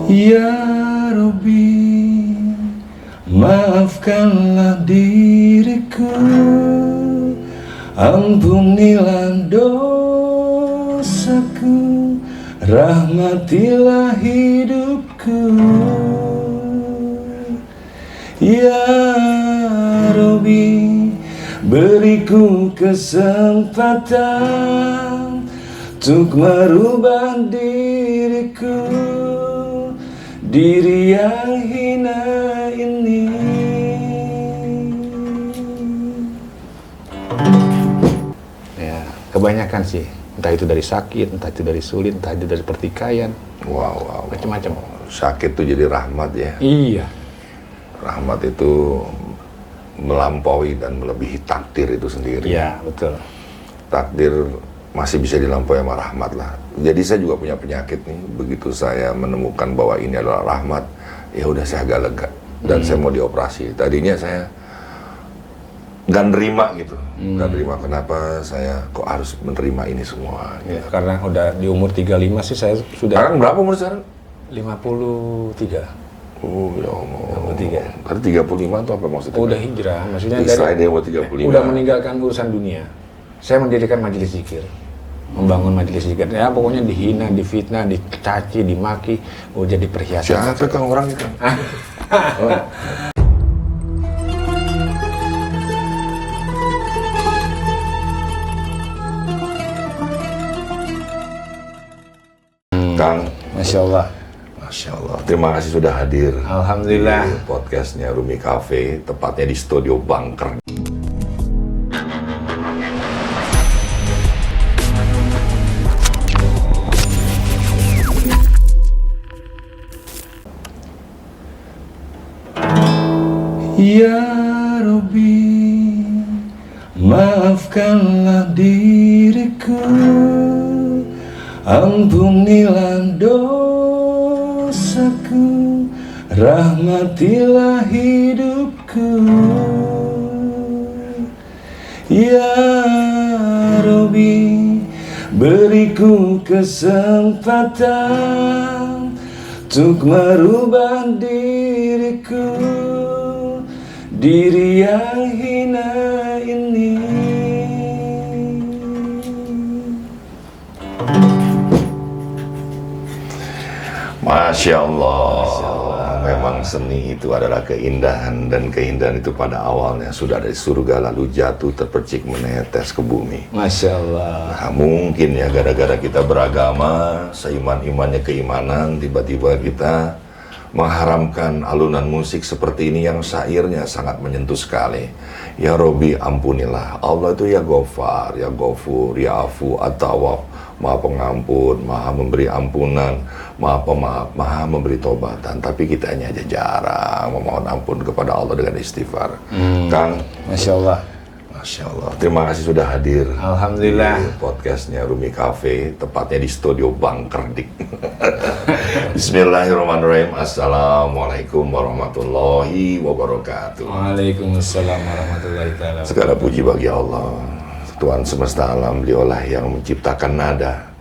Ya Rabbi, maafkanlah diriku, ampunilah dosaku, rahmatilah hidupku. Ya Rabbi, beriku kesempatan untuk merubah diriku, diri yang hina ini. Ya, kebanyakan sih. Entah itu dari sakit, entah itu dari sulit, entah itu dari pertikaian. Wow. Macam-macam. Sakit tuh jadi rahmat ya. Iya. Rahmat itu melampaui dan melebihi takdir itu sendiri. Iya, betul. Takdir masih bisa dilampaui sama rahmat lah. Jadi saya juga punya penyakit nih. Begitu saya menemukan bahwa ini adalah rahmat, ya udah saya agak lega. Dan saya mau dioperasi. Tadinya saya nggak nerima gitu. Nggak nerima kenapa saya kok harus menerima ini semua. Ya, karena udah di umur 35 sih saya sudah. Sekarang berapa umur sekarang? 53. Oh ya Allah. 53. Tadi 35 itu apa maksudnya? Udah hijrah, maksudnya Israel dia umur 35. udah meninggalkan urusan dunia. Saya mendirikan majelis zikir, membangun majelis zikir. Ya pokoknya dihina, difitnah, dicaci, dimaki, jadi perhiasan. Siapa kang orang itu? Kang, Masya Allah. Masya Allah. Terima kasih sudah hadir. Alhamdulillah. Di podcastnya Rumi Cafe, tepatnya di studio Bunker. Ya Rabbi, maafkanlah diriku, ampunilah dosaku, rahmatilah hidupku. Ya Rabbi, beriku kesempatan untuk merubah diriku, diri yang hina ini. Masya Allah, memang seni itu adalah keindahan, dan keindahan itu pada awalnya sudah dari surga lalu jatuh terpercik menetes ke bumi. Masya Allah. Nah, mungkin ya gara-gara kita beragama, seiman-imannya keimanan, tiba-tiba kita mengharamkan alunan musik seperti ini yang syairnya sangat menyentuh sekali. Ya Robi, ampunilah. Allah itu ya Ghafar, ya Ghafur, ya Afu, At-Tawwab, Maha Pengampun, Maha Memberi Ampunan, Maha Pemaaf, Maha Memberi Tobatan. Tapi kita hanya aja jarang memohon ampun kepada Allah dengan istighfar. Kang, Masya Allah. Masya Allah. Terima kasih sudah hadir. Alhamdulillah. Di podcastnya Rumi Cafe, tepatnya di studio Bunker Dik. Bismillahirrahmanirrahim. Assalamualaikum warahmatullahi wabarakatuh. Waalaikumsalam warahmatullahi wabarakatuh. Segala puji bagi Allah, Tuhan semesta alam. Beliaulah yang menciptakan nada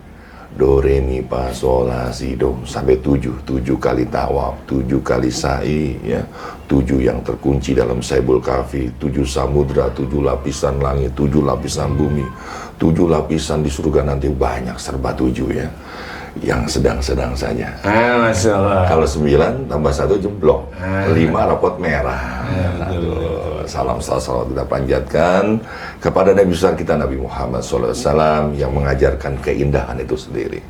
do, re, mi, fa, sol, la, si, do sampai 7 kali tawaf, 7 kali sa'i ya, 7 yang terkunci dalam Saibul Kahfi, 7 samudra, 7 lapisan langit, 7 lapisan bumi, 7 lapisan di surga nanti, banyak serba 7 ya, yang sedang-sedang saja. Masya Allah. Kalau 9 tambah 1 jemblok, 5 rapot merah. Salam salawat kita panjatkan kepada Nabi besar kita Nabi Muhammad SAW yang mengajarkan keindahan itu sendiri.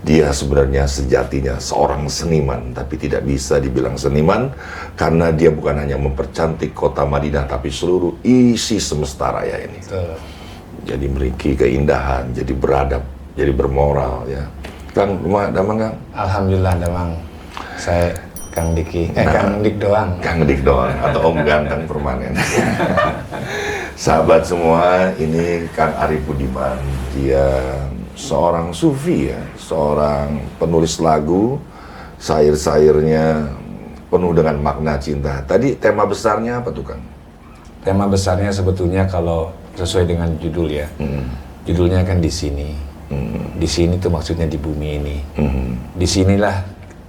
Dia sebenarnya sejatinya seorang seniman, tapi tidak bisa dibilang seniman karena dia bukan hanya mempercantik kota Madinah, tapi seluruh isi semesta raya ini. Jadi memiliki keindahan, jadi beradab, jadi bermoral ya. Kang, rumah damang Kang? Alhamdulillah damang. Saya Kang Diki, Kang Dik doang. Kang Dik doang, atau Om Ganteng permanen. Sahabat semua, ini Kang Arif Budiman. Dia seorang sufi ya, seorang penulis lagu, syair-syairnya penuh dengan makna cinta. Tadi tema besarnya apa tuh Kang? Tema besarnya sebetulnya kalau sesuai dengan judul ya, judulnya kan di sini. Di sini tuh maksudnya di bumi ini. Disinilah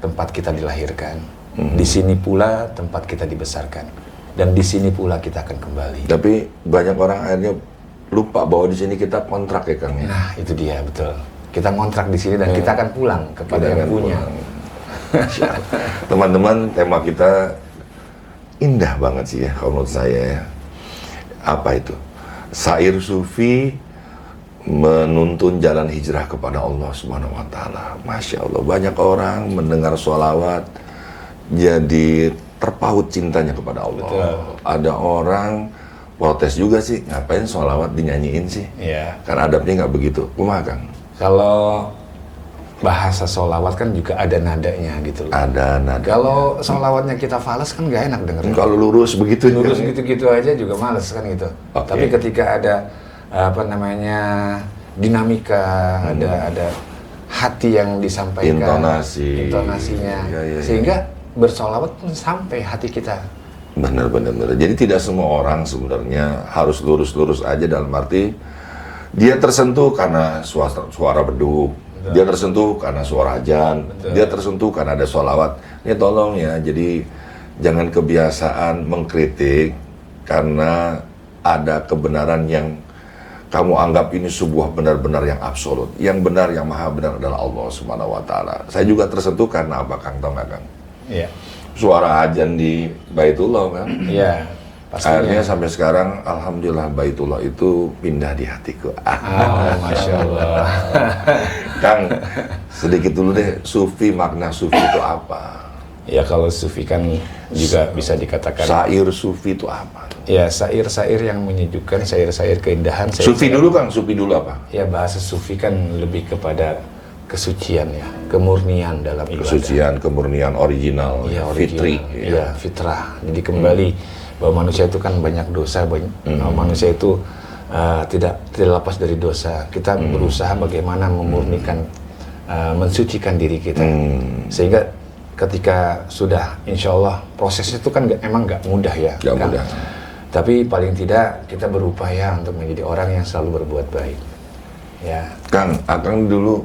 tempat kita dilahirkan. Di sini pula tempat kita dibesarkan. Dan di sini pula kita akan kembali. Tapi banyak orang akhirnya lupa bahwa di sini kita kontrak ya Kang. Nah, itu dia, betul. Kita ngontrak di sini dan kita akan pulang kepada Kita yang akan punya. Teman-teman, tema kita indah banget sih ya kalau menurut saya ya. Apa itu? Syair sufi menuntun jalan hijrah kepada Allah Subhanahu wa taala. Masya Allah, banyak orang mendengar sholawat jadi terpaut cintanya kepada Allah. Betul. Ada orang protes juga sih, ngapain sholawat dinyanyiin sih? Iya. Kan adabnya nggak begitu. Kumaha Kang? Kalau bahasa sholawat kan juga ada nadanya gitu loh. Ada nada. Kalau sholawatnya kita falas kan nggak enak dengerin. Kalau lurus begitu Lurus Kang, gitu-gitu aja juga males kan gitu. Oke. Tapi ketika ada apa namanya dinamika, ada hati yang disampaikan, intonasinya, Ya. sehingga bersolawat pun sampai hati kita. Benar. Jadi tidak semua orang sebenarnya harus lurus-lurus aja, dalam arti dia tersentuh karena suara beduk, dia tersentuh karena suara ajan, dia tersentuh karena ada sholawat. Ini tolong ya, jadi jangan kebiasaan mengkritik karena ada kebenaran yang kamu anggap ini sebuah benar-benar yang absolut. Yang benar, yang maha benar adalah Allah Subhanahu wa taala. Saya juga tersentuh karena apa Kang, tahu nggak Kang? Iya. Suara ajan di Baitullah kan. Iya. Akhirnya sampai sekarang alhamdulillah Baitullah itu pindah di hatiku. Oh, Masya Allah. Kang, sedikit dulu deh, sufi, makna sufi itu apa? Ya kalau sufi kan juga bisa dikatakan. Syair sufi itu apa? Ya syair-syair yang menyejukkan, syair-syair keindahan. Sufi dulu Kang, sufi dulu apa? Ya bahasa sufi kan lebih kepada kesucian ya, kemurnian dalam ibadah. Kesucian, kemurnian, original, Ya, fitri. Ya, fitrah. Jadi kembali bahwa manusia itu kan banyak dosa, manusia itu tidak lepas dari dosa. Kita berusaha bagaimana memurnikan, mensucikan diri kita, sehingga ketika sudah, insya Allah prosesnya itu kan emang nggak mudah ya. Nggak mudah. Tapi paling tidak kita berupaya untuk menjadi orang yang selalu berbuat baik. Ya. Kang, Akang dulu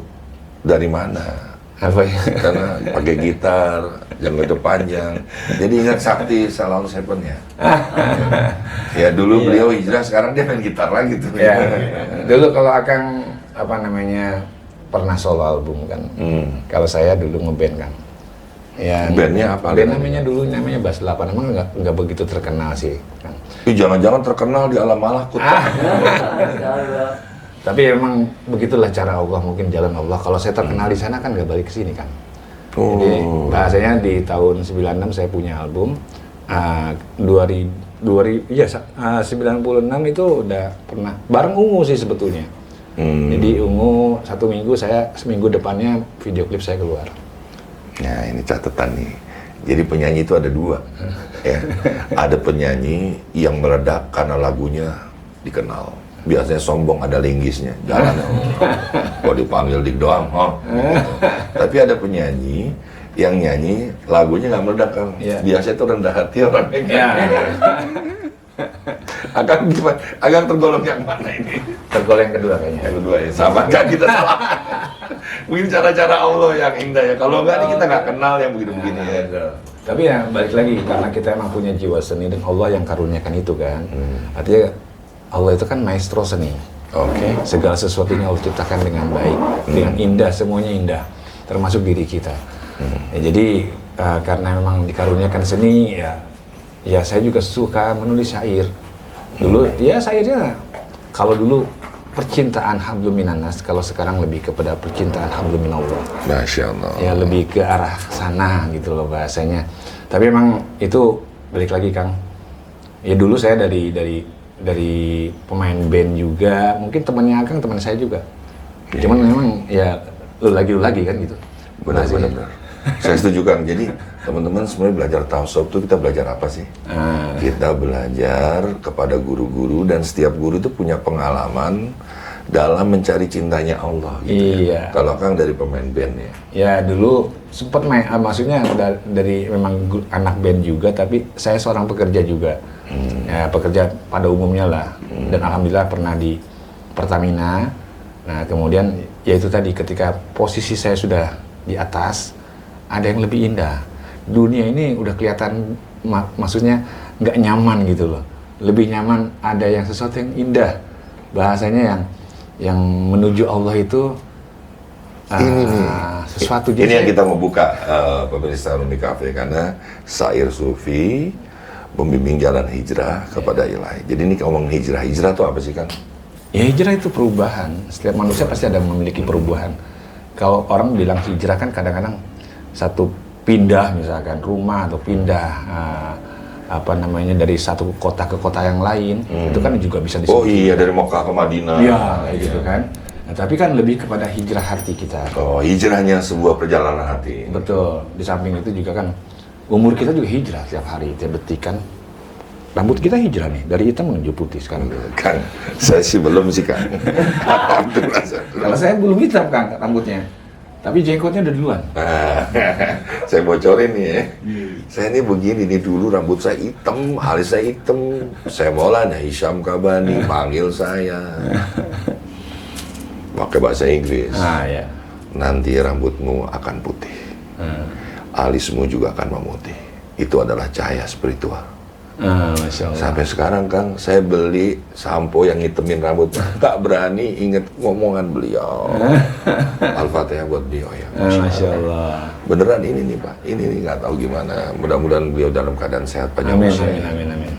dari mana? Apa ya? Karena pakai gitar, janggut panjang. Jadi ingat Sakti Salon Seven ya. Ya dulu beliau hijrah, sekarang dia main gitar lagi tuh. Ya. Dulu kalau Akang apa namanya pernah solo album kan. Kalau saya dulu ngeband kan. Ya. Bandnya apa? Band namanya Bass 8. Emang nggak begitu terkenal sih. Kan. Jangan-jangan terkenal di alam malakut. Tapi emang begitulah cara Allah, mungkin jalan Allah. Kalau saya terkenal di sana kan nggak balik ke sini kan. Jadi bahasanya di tahun 96 saya punya album. 96 itu udah pernah bareng Ungu sih sebetulnya. Jadi Ungu seminggu depannya video klip saya keluar. Nah ini catatan nih. Jadi penyanyi itu ada dua. Ya. Ada penyanyi yang meledak karena lagunya dikenal. Biasanya sombong, ada linggisnya, jalan. Kalau dipanggil dik doang, Tapi ada penyanyi yang nyanyi lagunya nggak meledak kan. Biasanya itu rendah hati orang yang Akang gimana? Akang tergolong yang mana ini? Tergolong yang kedua kayaknya. Yang kedua ya, sama nggak kita salah. Mungkin cara-cara Allah yang indah ya. Kalau nggak nih kita nggak kenal yang begini-begini ya. Tapi ya balik lagi, karena kita emang punya jiwa seni dan Allah yang karuniakan itu kan. Artinya Allah itu kan maestro seni. Oke. Segala sesuatunya Allah ciptakan dengan baik, dengan indah, semuanya indah, termasuk diri kita. Ya, jadi karena memang dikaruniakan seni ya saya juga suka menulis syair. Dulu ya syairnya kalau dulu percintaan hablum minannas, kalau sekarang lebih kepada percintaan hablum minallah. Masya Allah. Ya lebih ke arah sana gitu loh bahasanya. Tapi emang itu balik lagi Kang. Ya dulu saya dari pemain band juga, mungkin temannya Akang teman saya juga. Cuman memang ya lu lagi kan gitu. Benar. Saya setuju Kang. Jadi teman-teman sebenarnya belajar tasawuf itu kita belajar apa sih? Kita belajar kepada guru-guru, dan setiap guru itu punya pengalaman dalam mencari cintanya Allah gitu. Iya. Kalau Kang dari pemain band ya. Ya dulu sempat main, maksudnya dari memang anak band juga, tapi saya seorang pekerja juga. Ya, pekerja pada umumnya lah. Dan alhamdulillah pernah di Pertamina. Nah kemudian ya itu tadi, ketika posisi saya sudah di atas, ada yang lebih indah. Dunia ini udah kelihatan, maksudnya nggak nyaman gitu loh. Lebih nyaman ada yang sesuatu yang indah. Bahasanya yang menuju Allah itu sesuatu. Ini yang kita mau buka pemirsa Rumi Cafe, karena syair sufi membimbing jalan hijrah kepada ilahi. Jadi ini ngomong hijrah itu apa sih Kang? Ya, hijrah itu perubahan. Setiap manusia pasti ada memiliki perubahan. Kalau orang bilang hijrah kan kadang-kadang satu pindah misalkan rumah atau pindah dari satu kota ke kota yang lain, itu kan juga bisa disebut. Oh iya, dari Mekah ke Madinah. Iya, kayak gitu kan. Nah, tapi kan lebih kepada hijrah hati kita. Oh, hijrahnya sebuah perjalanan hati. Betul. Di samping itu juga kan umur kita juga hijrah tiap hari, tiap detik kan. Rambut kita hijrah nih, dari hitam menuju putih sekarang. Kang, saya sih belum sih Kang. Kalau saya belum hitam Kang rambutnya, tapi jenggotnya udah duluan. Saya bocorin nih ya. Saya ini begini nih, dulu rambut saya hitam, alis saya hitam. Saya Maulana Hisham Kabani, panggil saya. Pakai bahasa Inggris. Ya. Nanti rambutmu akan putih. Alismu juga akan memutih. Itu adalah cahaya spiritual. Masya Allah. Sampai sekarang Kang, saya beli sampo yang ngitemin rambut, tak berani inget ngomongan beliau. Al-Fatihah buat beliau ya. Masya Allah. Beneran ini nih Pak, ini nih nggak tahu gimana. Mudah-mudahan beliau dalam keadaan sehat panjang Amin, usia. amin.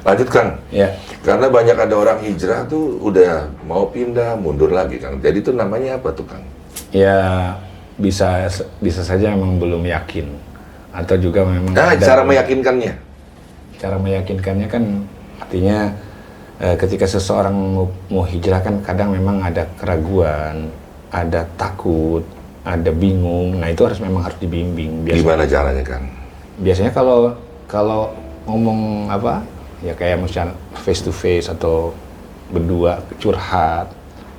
Lanjut Kang. Ya. Karena banyak ada orang hijrah tuh udah mau pindah, mundur lagi Kang. Jadi itu namanya apa tuh Kang? Ya, bisa saja memang belum yakin, atau juga memang. Cara meyakinkannya. Cara meyakinkannya kan artinya ketika seseorang mau hijrah kan kadang memang ada keraguan, ada takut, ada bingung. Nah itu memang harus dibimbing. Gimana caranya Kang? Biasanya kalau ngomong apa ya, kayak misalnya face to face atau berdua curhat,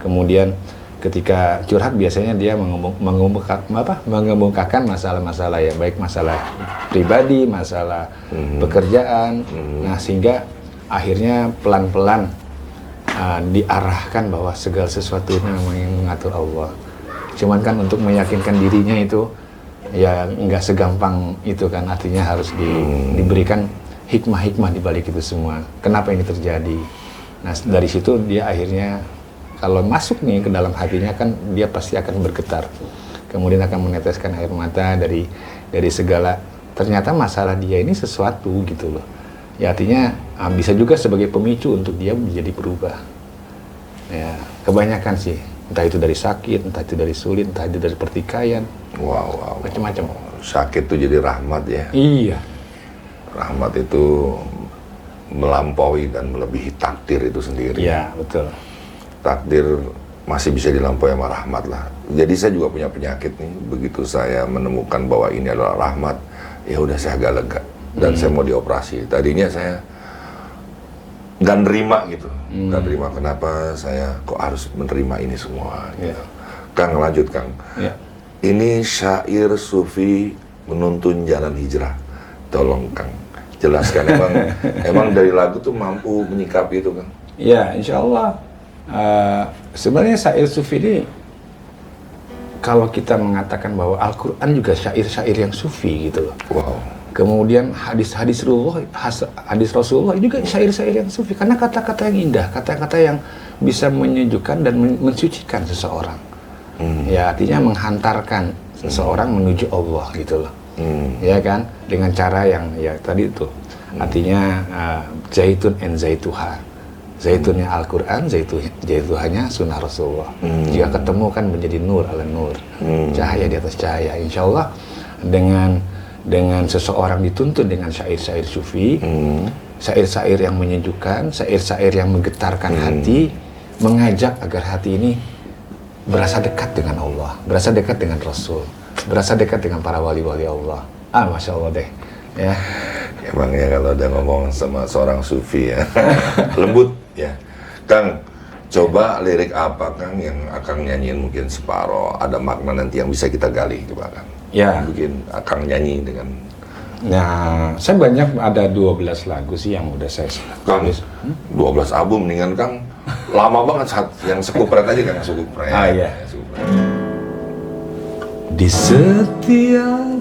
kemudian ketika curhat biasanya dia mengemukakan masalah-masalah ya, baik masalah pribadi, masalah pekerjaan. Nah, sehingga akhirnya pelan-pelan diarahkan bahwa segala sesuatu ini memang yang mengatur Allah. Cuman kan untuk meyakinkan dirinya itu ya nggak segampang itu kan, artinya harus diberikan hikmah-hikmah di balik itu semua. Kenapa ini terjadi? Nah, dari situ dia akhirnya kalau masuk nih ke dalam hatinya kan dia pasti akan bergetar. Kemudian akan meneteskan air mata dari segala, ternyata masalah dia ini sesuatu gitu loh. Ya artinya bisa juga sebagai pemicu untuk dia menjadi berubah. Ya, kebanyakan sih, entah itu dari sakit, entah itu dari sulit, entah itu dari pertikaian. Wow. Macam-macam. Sakit tuh jadi rahmat ya. Iya. Rahmat itu melampaui dan melebihi takdir itu sendiri. Iya, betul. Takdir masih bisa dilampaui sama rahmat lah. Jadi saya juga punya penyakit nih. Begitu saya menemukan bahwa ini adalah rahmat, ya udah saya agak lega. Dan saya mau dioperasi. Tadinya saya nggak nerima gitu. Nggak nerima kenapa saya kok harus menerima ini semua. Gitu. Kang, lanjut Kang. Ini syair sufi menuntun jalan hijrah. Tolong Kang, jelaskan. emang dari lagu tuh mampu menyikapi itu Kang? Ya, insya Allah. Sebenarnya syair sufi ini, kalau kita mengatakan bahwa Al-Quran juga syair-syair yang sufi gitu loh. Wow. Kemudian hadis Rasulullah juga syair-syair yang sufi, karena kata-kata yang indah, kata-kata yang bisa menyejukkan dan mensucikan seseorang. Ya artinya menghantarkan seseorang menuju Allah gitu loh. Ya kan, dengan cara yang ya tadi itu artinya zaitun and zaituha. Zaitunnya Al-Quran, zaituhannya sunnah Rasulullah. Jika ketemu kan menjadi nur ala nur, cahaya di atas cahaya. Insya Allah dengan seseorang dituntun dengan syair-syair sufi, syair-syair yang menyejukkan, syair-syair yang menggetarkan hati, mengajak agar hati ini berasa dekat dengan Allah, berasa dekat dengan Rasul, berasa dekat dengan para wali-wali Allah. Masya Allah deh. Ya. Emang ya kalau udah ngomong sama seorang sufi ya, lembut ya. Kang, coba lirik apa Kang yang Akang nyanyiin mungkin separoh, ada makna nanti yang bisa kita gali coba Kang. Ya. Mungkin Akang nyanyi dengan. Nah, saya banyak ada 12 lagu sih yang udah saya Kang, 12 album mendingan Kang. Lama banget yang sekupret aja Kang, sekupret. Iya. Sekupret. Di setiap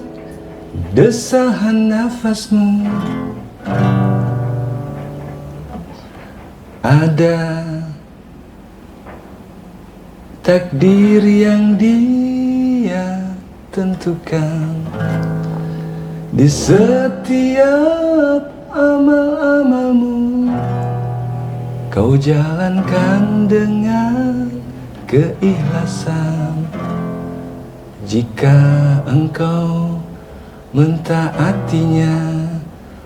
desahan nafasmu ada takdir yang Dia tentukan. Di setiap amal-amalmu kau jalankan dengan keikhlasan. Jika engkau mentaatinya,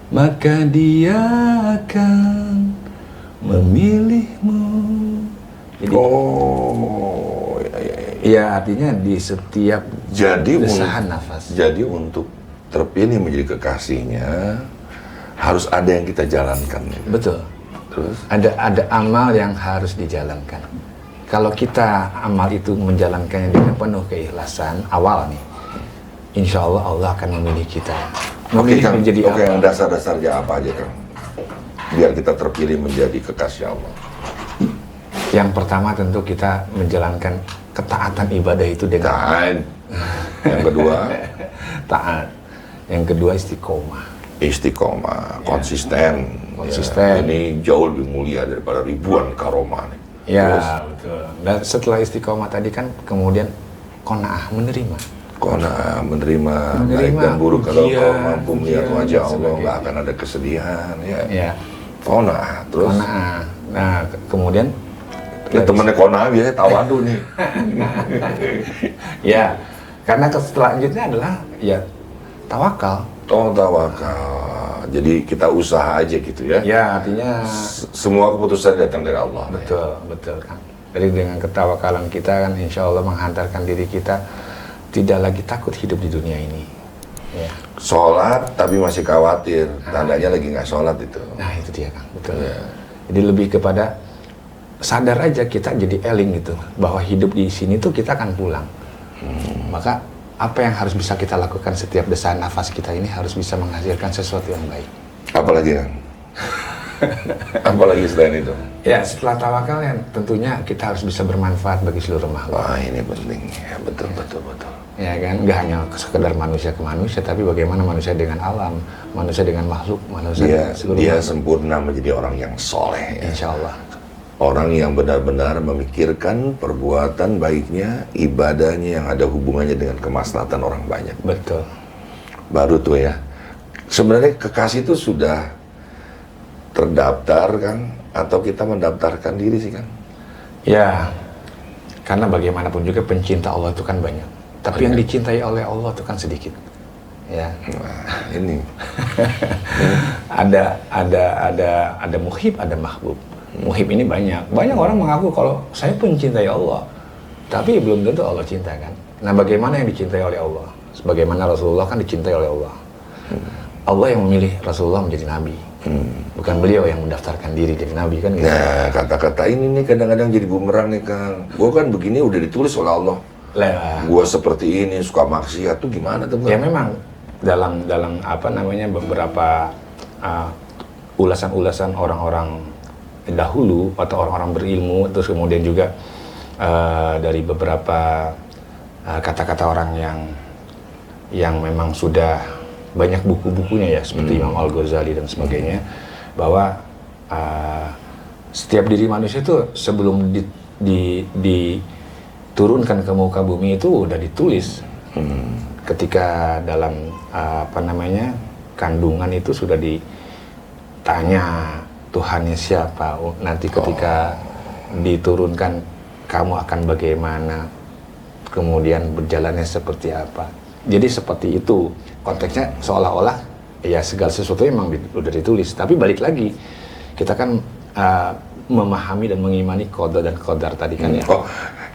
maka Dia akan memilihmu. Jadi, ya artinya di setiap desahan nafas. Jadi untuk terpilih menjadi kekasihnya harus ada yang kita jalankan. Betul. Terus Ada amal yang harus dijalankan. Kalau kita amal itu menjalankannya dengan penuh keikhlasan awal nih, insya Allah akan memilih kita. Memilih Kang, menjadi apa? yang dasar-dasarnya apa aja Kang? Biar kita terpilih menjadi kekasih Allah. Yang pertama tentu kita menjalankan ketaatan ibadah itu dengan Taat. Yang kedua taat. Yang kedua istiqomah. Istiqomah, konsisten. Konsisten. Ya, ini jauh lebih mulia daripada ribuan karomah nih. Ya, Terus, betul. Dan setelah istiqomah tadi kan kemudian qanaah, menerima. Qanaah, menerima baik dan buruk. Kalau ujian, kau mampu melihat ujian, wajah dan Allah, sebagainya. nggak akan ada kesedihan. Ya. Ya, Qanaah, terus. qanaah. Nah, kemudian Ya, temennya Qanaah biasanya tawadu nih. ya, karena selanjutnya adalah ya tawakal. Oh, tawakal. Jadi kita usaha aja gitu ya. Ya, artinya Semua keputusan datang dari Allah. betul, betul kan. Jadi dengan ketawakalan kita kan insya Allah menghantarkan diri kita tidak lagi takut hidup di dunia ini. Ya. Sholat tapi masih khawatir, tandanya lagi nggak sholat itu. Nah itu dia Kang, betul. Ya. Jadi lebih kepada sadar aja kita jadi eling gitu bahwa hidup di sini tuh kita akan pulang. Maka apa yang harus bisa kita lakukan setiap desahan nafas kita ini harus bisa menghasilkan sesuatu yang baik. Apalagi kan? Apalagi selain itu? Ya setelah tawakal ya tentunya kita harus bisa bermanfaat bagi seluruh makhluk. Wah ini penting ya, betul. Ya kan, nggak hanya sekedar manusia ke manusia, tapi bagaimana manusia dengan alam, manusia dengan makhluk, manusia dengan seluruh Dia makhluk. sempurna menjadi orang yang soleh ya. Insya Allah. Orang yang benar-benar memikirkan perbuatan baiknya, ibadahnya yang ada hubungannya dengan kemaslahatan orang banyak. Betul. Baru tuh ya. Sebenarnya kekasih itu sudah terdaftar kan? Atau kita mendaftarkan diri sih kan? Ya, karena bagaimanapun juga pencinta Allah itu kan banyak. Tapi yang dicintai oleh Allah itu kan sedikit. Ya. Wah, ini. Ada muhib, ada mahbub. Muhib ini banyak. Banyak orang mengaku kalau saya pencintai Allah. Tapi belum tentu Allah cinta kan. Nah, bagaimana yang dicintai oleh Allah? Sebagaimana Rasulullah kan dicintai oleh Allah. Allah yang memilih Rasulullah menjadi nabi. Bukan beliau yang mendaftarkan diri jadi nabi kan gitu. Nah, kata-kata ini nih kadang-kadang jadi bumerang nih Kang. Gua kan begini udah ditulis oleh Allah. Lah, Gua seperti ini, suka maksiat tuh gimana tuh? ya memang dalam apa namanya beberapa ulasan-ulasan orang-orang dahulu atau orang-orang berilmu, terus kemudian juga dari beberapa kata-kata orang yang memang sudah banyak buku-bukunya ya seperti Imam Al-Ghazali dan sebagainya, bahwa setiap diri manusia itu sebelum diturunkan ke muka bumi itu udah ditulis. Ketika dalam apa namanya kandungan itu sudah ditanya Tuhannya siapa, nanti ketika diturunkan kamu akan bagaimana, kemudian berjalannya seperti apa. Jadi seperti itu konteksnya, seolah-olah ya segala sesuatu memang udah ditulis. Tapi balik lagi kita kan memahami dan mengimani qada dan qadar tadi kan ya. Oh,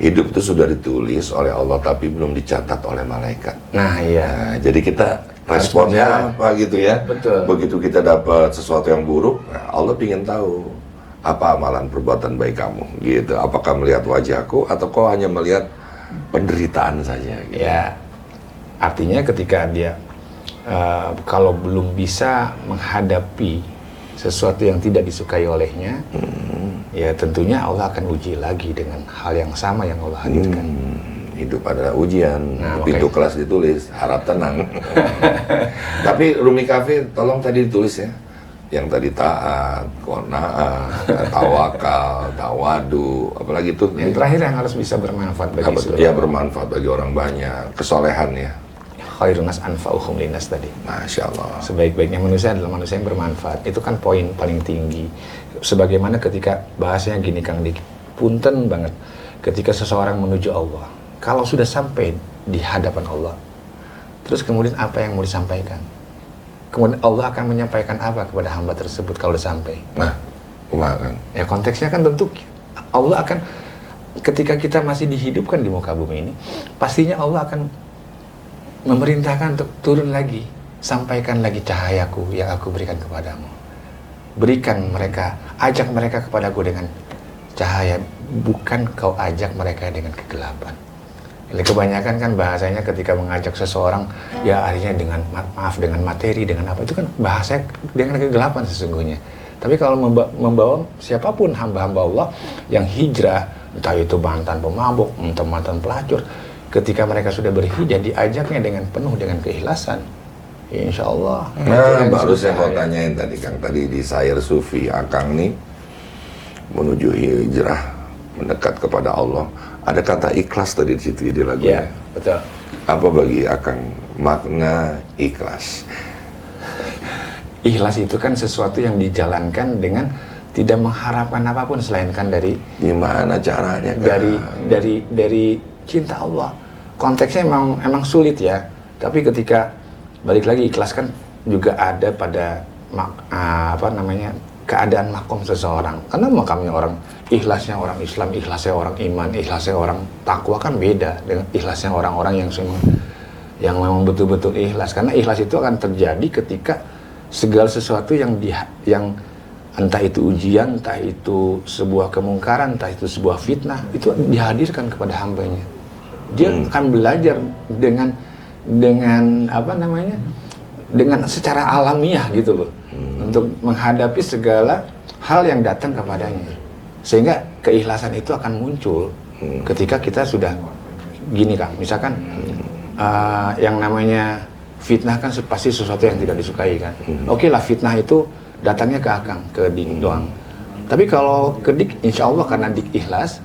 hidup itu sudah ditulis oleh Allah tapi belum dicatat oleh malaikat. Nah iya. Nah, jadi kita responnya apa gitu ya? Betul. Begitu kita dapat sesuatu yang buruk, nah Allah ingin tahu apa amalan perbuatan baik kamu gitu. Apakah melihat wajahku atau kau hanya melihat penderitaan saja gitu. Ya, artinya ketika dia kalau belum bisa menghadapi sesuatu yang tidak disukai olehnya, ya tentunya Allah akan uji lagi dengan hal yang sama yang Allah hadirkan. Hidup adalah ujian. Nah, Pintu kelas ditulis, harap tenang. Tapi Rumi Cafe, tolong tadi ditulis ya. Yang tadi taat, qanaah, tawakal, tawadu, apalagi itu. Yang terakhir yang harus bisa bermanfaat bagi seluruh. Ya, bermanfaat bagi orang banyak. Kesolehan ya. Khairun nas anfa'uhum linnas tadi. Masya Allah. Sebaik-baiknya manusia adalah manusia yang bermanfaat. Itu kan poin paling tinggi. Sebagaimana ketika bahasanya gini Kang Dik, punten banget. Ketika seseorang menuju Allah, kalau sudah sampai di hadapan Allah, terus kemudian apa yang mau disampaikan? Kemudian Allah akan menyampaikan apa kepada hamba tersebut kalau sudah sampai? Nah, kan. Ya konteksnya kan tentu Allah akan, ketika kita masih dihidupkan di muka bumi ini, pastinya Allah akan memerintahkan untuk turun lagi, sampaikan lagi cahayaku yang aku berikan kepadamu. Berikan mereka, ajak mereka kepadaku dengan cahaya, bukan kau ajak mereka dengan kegelapan. Jadi kebanyakan kan bahasanya ketika mengajak seseorang, ya akhirnya dengan maaf, dengan materi, dengan apa, itu kan bahasanya dengan kegelapan sesungguhnya. Tapi kalau membawa siapapun hamba-hamba Allah yang hijrah, entah itu mantan pemabuk, entah mantan pelacur, ketika mereka sudah berhijrah, diajaknya dengan penuh dengan keikhlasan, insya Allah. Nah, baru saya mau tanyain tadi Kang, tadi di Sair Sufi Akang nih menuju hijrah, mendekat kepada Allah. Ada kata ikhlas tadi di situ di lagunya. Ya, betul. Apa bagi Akang makna ikhlas? Ikhlas itu kan sesuatu yang dijalankan dengan tidak mengharapkan apapun selain kan dari Gimana caranya? Kang? dari cinta Allah. Konteksnya emang sulit ya. Tapi ketika balik lagi ikhlas kan juga ada pada keadaan makom seseorang. Karena makamnya orang, ikhlasnya orang Islam, ikhlasnya orang iman, ikhlasnya orang takwa kan beda dengan ikhlasnya orang-orang yang memang betul-betul ikhlas. Karena ikhlas itu akan terjadi ketika segala sesuatu yang entah itu ujian, entah itu sebuah kemungkaran, entah itu sebuah fitnah, itu dihadirkan kepada hambanya. Dia akan belajar dengan dengan secara alamiah gitu loh, untuk menghadapi segala hal yang datang kepadanya, sehingga keikhlasan itu akan muncul ketika kita sudah gini Kang, misalkan yang namanya fitnah kan pasti sesuatu yang tidak disukai kan. Oke lah, fitnah itu datangnya ke Akang, ke Dik doang. Tapi kalau ke Dik, insya Allah karena Dik ikhlas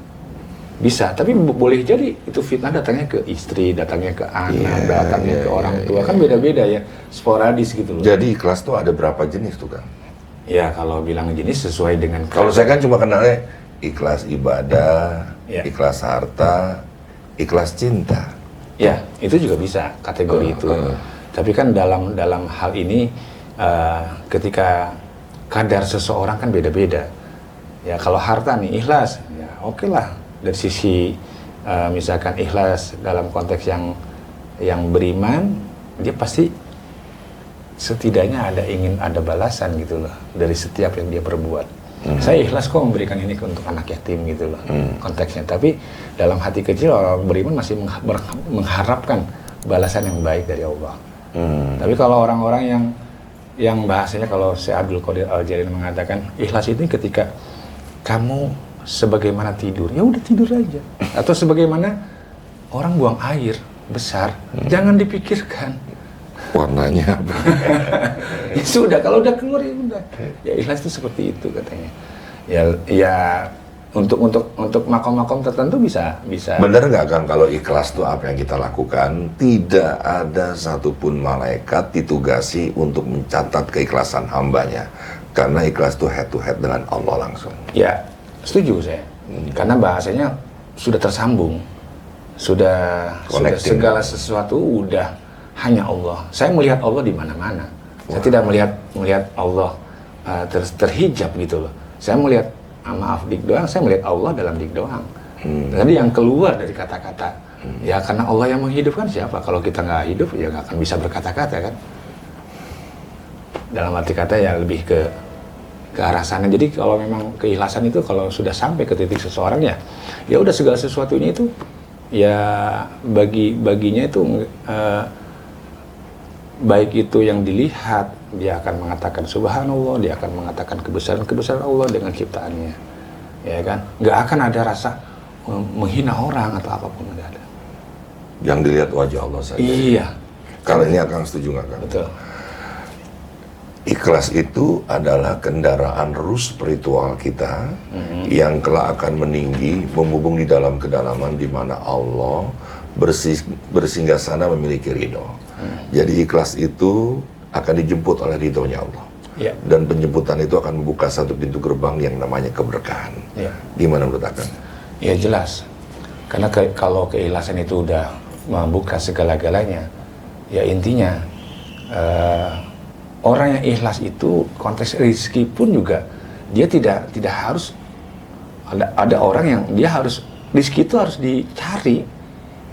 bisa. Tapi boleh jadi itu fitnah datangnya ke istri, datangnya ke anak, datangnya ke orang tua, kan beda-beda ya, sporadis gitu loh. Jadi ikhlas tuh ada berapa jenis tuh Kang? Ya kalau bilang jenis sesuai dengan. Kalau saya kan cuma kenalnya ikhlas ibadah, ikhlas harta, ikhlas cinta. Ya itu juga bisa kategori itu. Tapi kan dalam hal ini ketika kadar seseorang kan beda-beda. Ya kalau harta nih ikhlas, ya oke lah. Dari sisi misalkan ikhlas dalam konteks yang beriman, dia pasti setidaknya ingin ada balasan gitu loh dari setiap yang dia perbuat. Saya ikhlas kok memberikan ini untuk anak yatim gitu loh konteksnya. Tapi dalam hati kecil orang beriman masih mengharapkan balasan yang baik dari Allah. Tapi kalau orang-orang yang bahasanya, kalau Syekh Abdul Qadir Al-Jailani mengatakan ikhlas itu ketika kamu sebagaimana tidur, ya udah tidur aja. Atau sebagaimana orang buang air besar, jangan dipikirkan warnanya apa. Ya sudah, kalau udah keluar ya udah. Ya ikhlas itu seperti itu katanya. Ya untuk makom-makom tertentu bisa. Bener nggak Kang, kalau ikhlas itu apa yang kita lakukan, tidak ada satupun malaikat ditugasi untuk mencatat keikhlasan hambanya, karena ikhlas itu head to head dengan Allah langsung. Ya setuju saya, karena bahasanya sudah tersambung, sudah segala sesuatu udah hanya Allah. Saya melihat Allah di mana-mana. Saya tidak melihat Allah terhijab gitu loh. Saya melihat, maaf Dik doang, saya melihat Allah dalam Dik doang. Jadi yang keluar dari kata-kata, ya karena Allah yang menghidupkan, siapa? Kalau kita nggak hidup, ya nggak akan bisa berkata-kata kan. Dalam arti kata ya lebih ke arah sana. Jadi kalau memang keikhlasan itu kalau sudah sampai ke titik seseorang, ya udah segala sesuatunya itu ya baginya itu baik itu yang dilihat, dia akan mengatakan subhanallah, dia akan mengatakan kebesaran Allah dengan ciptaannya, ya kan. Nggak akan ada rasa menghina orang atau apapun, nggak ada. Yang dilihat wajah Allah saja. Iya. Kalau ini Akang setuju nggak, Kang? Betul. Ikhlas itu adalah kendaraan rus spiritual kita yang kelak akan meninggi, menghubung di dalam kedalaman di mana Allah bersinggah sana memiliki ridho. Jadi ikhlas itu akan dijemput oleh ridhonya Allah. Ya. Dan penjemputan itu akan membuka satu pintu gerbang yang namanya keberkahan. Ya. Gimana menurut Akang? Ya jelas. Karena kalau keikhlasan itu udah membuka segala-galanya, ya intinya orang yang ikhlas itu konteks rezeki pun juga dia tidak harus ada orang yang dia harus rezeki itu harus dicari,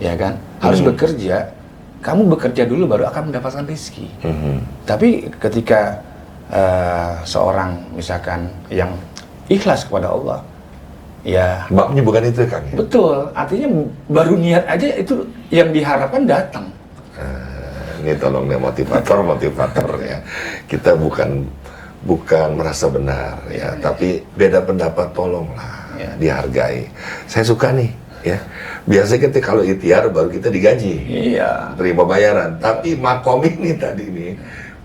ya kan? Harus bekerja. Kamu bekerja dulu baru akan mendapatkan rezeki. Tapi ketika seorang misalkan yang ikhlas kepada Allah, ya Babnya bukan itu, Kang. Ya? betul. Artinya baru niat aja itu yang diharapkan datang. Ini tolong nih motivator ya. Kita bukan merasa benar ya, tapi beda pendapat tolonglah dihargai. Saya suka nih ya. Biasanya kita kalau ikhtiar baru kita digaji. Iya. Terima bayaran, tapi makom ini tadi nih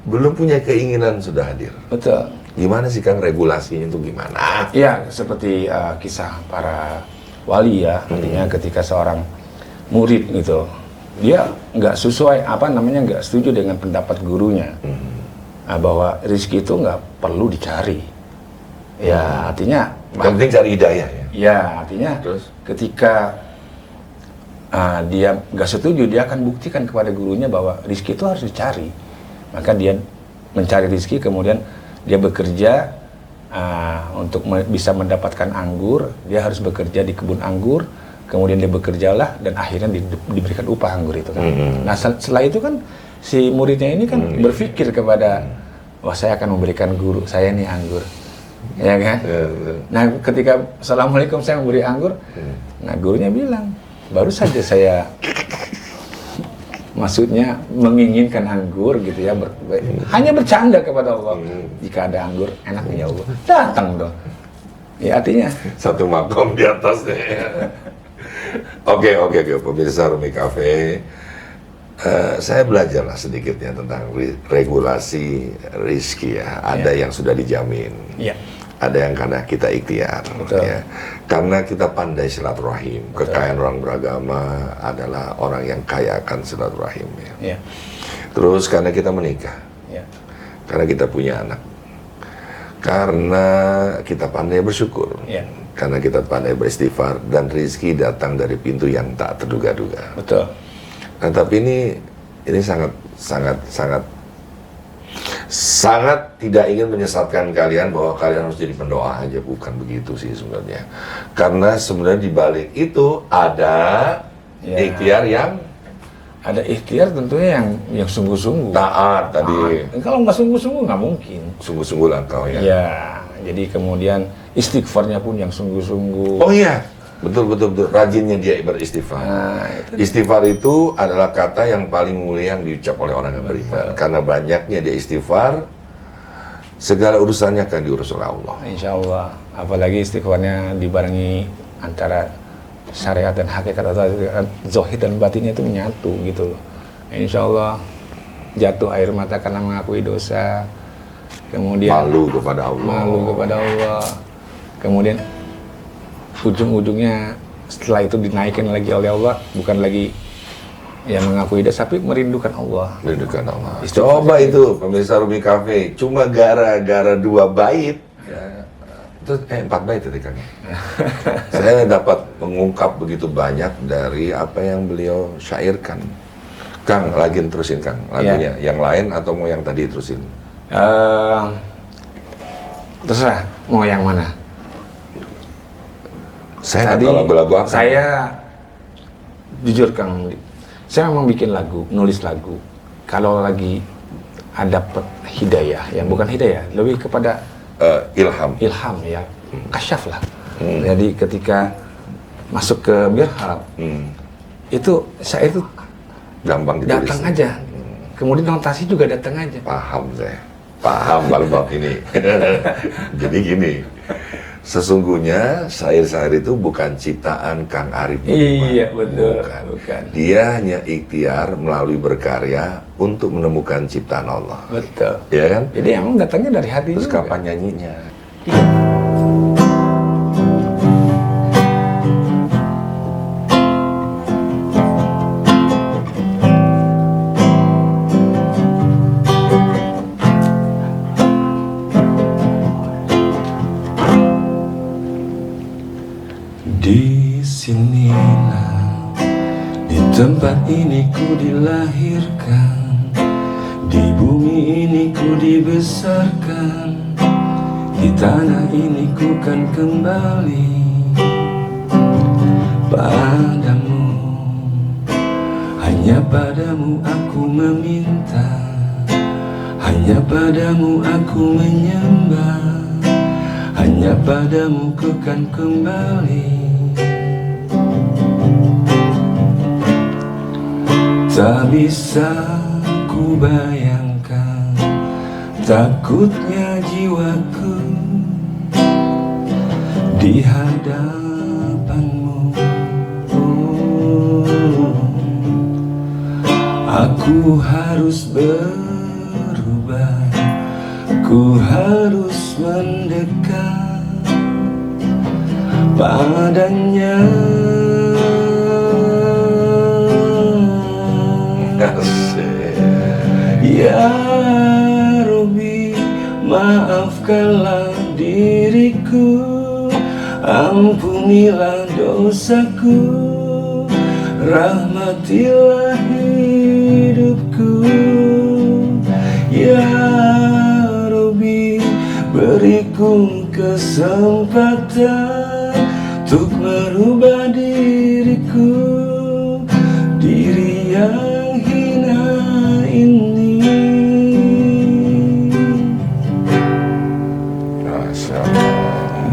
belum punya keinginan sudah hadir. Betul. Gimana sih, Kang, regulasinya itu gimana? Ya, seperti kisah para wali ya. Artinya ketika seorang murid gitu, dia nggak sesuai nggak setuju dengan pendapat gurunya bahwa rezeki itu nggak perlu dicari. Ya artinya Yang penting cari hidayah ya. ya artinya Terus? ketika dia nggak setuju, dia akan buktikan kepada gurunya bahwa rezeki itu harus dicari. Maka dia mencari rezeki, kemudian dia bekerja untuk bisa mendapatkan anggur. Dia harus bekerja di kebun anggur. Kemudian dia bekerjalah dan akhirnya diberikan upah anggur itu kan. Nah setelah itu kan si muridnya ini kan berpikir kepada, wah saya akan memberikan guru saya nih anggur, ya kan? Nah ketika assalamualaikum saya memberi anggur, nah gurunya bilang, baru saja saya maksudnya menginginkan anggur gitu ya, hanya bercanda kepada Allah. Jika ada anggur enak ya Allah, datang dong. Ya artinya Satu makom di atasnya ya. Oke, pemirsa Rumi Cafe, saya belajarlah sedikitnya tentang regulasi rizki ya. Ada yang sudah dijamin, ada yang karena kita ikhtiar, ya. Karena kita pandai silaturahim. Kekayaan orang beragama adalah orang yang kaya akan silaturahim, ya. Terus karena kita menikah, karena kita punya anak, karena kita pandai bersyukur. Karena kita pandai beristighfar dan rezeki datang dari pintu yang tak terduga-duga. betul. Nah, tapi ini sangat tidak ingin menyesatkan kalian bahwa kalian harus jadi pendoa aja, bukan begitu sih sebenarnya. Karena sebenarnya di balik itu ada ikhtiar yang ada ikhtiar tentunya yang sungguh-sungguh. taat tadi. Kalau nggak sungguh-sungguh nggak mungkin. Sungguh-sungguh lah kau ya. Ya, jadi kemudian istighfarnya pun yang sungguh-sungguh. Oh iya, betul. Rajinnya dia beristighfar. Nah, Istighfar itu adalah kata yang paling mulia yang diucap oleh orang yang beriman. Karena banyaknya dia istighfar, segala urusannya akan diurus oleh Allah. Insya Allah. Apalagi istighfarnya dibarengi antara syariat dan hakikat atau zahir dan batinnya itu menyatu gitu loh. Insya Allah jatuh air mata karena mengakui dosa. Kemudian Malu kepada Allah. Kemudian ujung-ujungnya setelah itu dinaikkan lagi oleh Allah, bukan lagi yang mengakui dosa, tapi merindukan Allah. Merindukan Allah. Coba itu pemirsa Rumi Cafe, cuma gara-gara 2 bait, terus 4 bait tadi Kang. Saya dapat mengungkap begitu banyak dari apa yang beliau syairkan. Kang, lagi terusin Kang lagunya. Yang lain atau mau yang tadi terusin? Terserah mau yang mana. Saya Tadi lagu-lagu apa? saya jujur Kang, saya memang bikin lagu, nulis lagu. Kalau lagi ada hidayah, yang bukan hidayah, lebih kepada Ilham ya, kasyaf lah. Jadi ketika masuk ke Mirhab, itu saya itu gampang ditulis. datang aja. Kemudian notasi juga datang aja. Paham kalau bab ini. Jadi gini, Sesungguhnya syair-syair itu bukan ciptaan Kang Arif. Iya, betul. Bukan. Dia hanya ikhtiar melalui berkarya untuk menemukan ciptaan Allah. Betul. Ya kan? Jadi emang datangnya dari hati Terus juga. kapan nyanyinya? Di sinilah, di tempat ini ku dilahirkan, di bumi ini ku dibesarkan, di tanah ini ku kan kembali padamu. Hanya padamu aku meminta, hanya padamu aku menyembah, hanya padamu ku kan kembali. Tak bisa ku bayangkan takutnya jiwaku di hadapanmu. Aku harus berubah, ku harus mendekat padanya. Ya Robbi, maafkanlah diriku, ampunilah dosaku, rahmatilah hidupku. Ya Robbi, beriku kesempatan untuk merubah diriku, diri yang hina ini.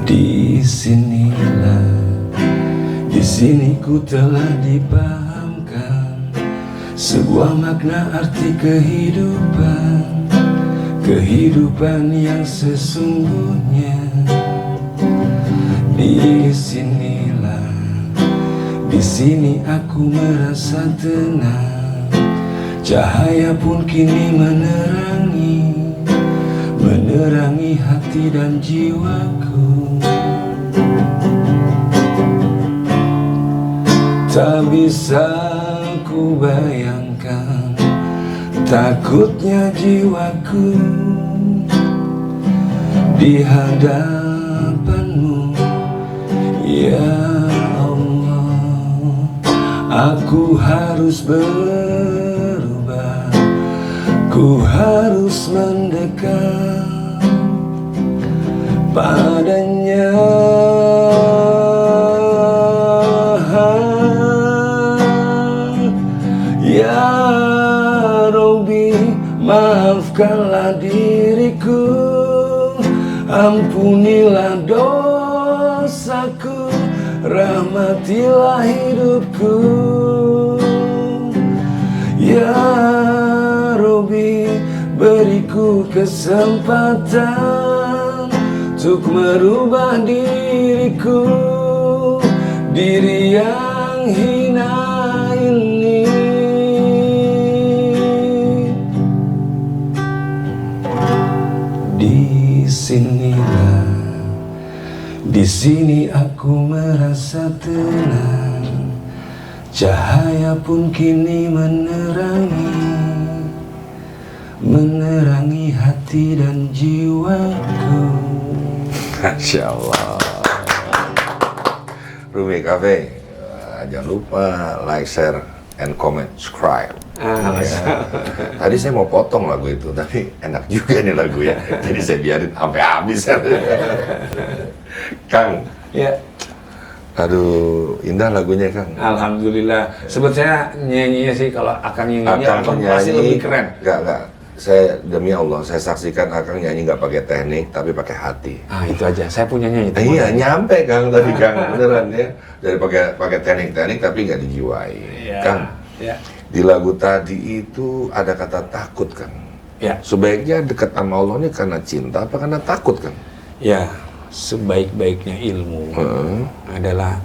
Di sinilah, di sini ku telah dipahamkan sebuah makna arti kehidupan, kehidupan yang sesungguhnya. Di sinilah, di sini aku merasa tenang, cahaya pun kini menerangi hati dan jiwaku. Tak bisa ku bayangkan takutnya jiwaku di hadapanmu. Ya Allah, aku harus berubah, ku harus mendekat padanya. Ya Robbi, maafkanlah diriku, ampunilah dosaku, rahmatilah hidupku. Ya Robbi, beriku kesempatan untuk merubah diriku, diri yang hina ini. Di sinilah, di sini aku merasa tenang, cahaya pun kini menerangi hati dan jiwaku. Masya Allah. Rumi Cafe, jangan lupa like, share, and comment, subscribe. Tadi saya mau potong lagu itu, tapi enak juga nih lagu ya. Jadi saya biarin sampai habis. Kang, Ya, aduh indah lagunya Kang. alhamdulillah. Sebetulnya nyanyinya sih kalau Akang nyanyinya Akang pasti lebih keren. Enggak. Saya demi Allah, saya saksikan Akang nyanyi nggak pakai teknik, tapi pakai hati. Ah, itu aja. Saya punyanya itu. Iya, nyampe Kang tadi Kang, beneran ya. Dari pakai teknik tapi nggak dijiwai. Iya. Kang, Ya. di lagu tadi itu ada kata takut Kang. Ya. Sebaiknya dekat sama Allah ini karena cinta apa karena takut Kang? Ya, sebaik-baiknya ilmu adalah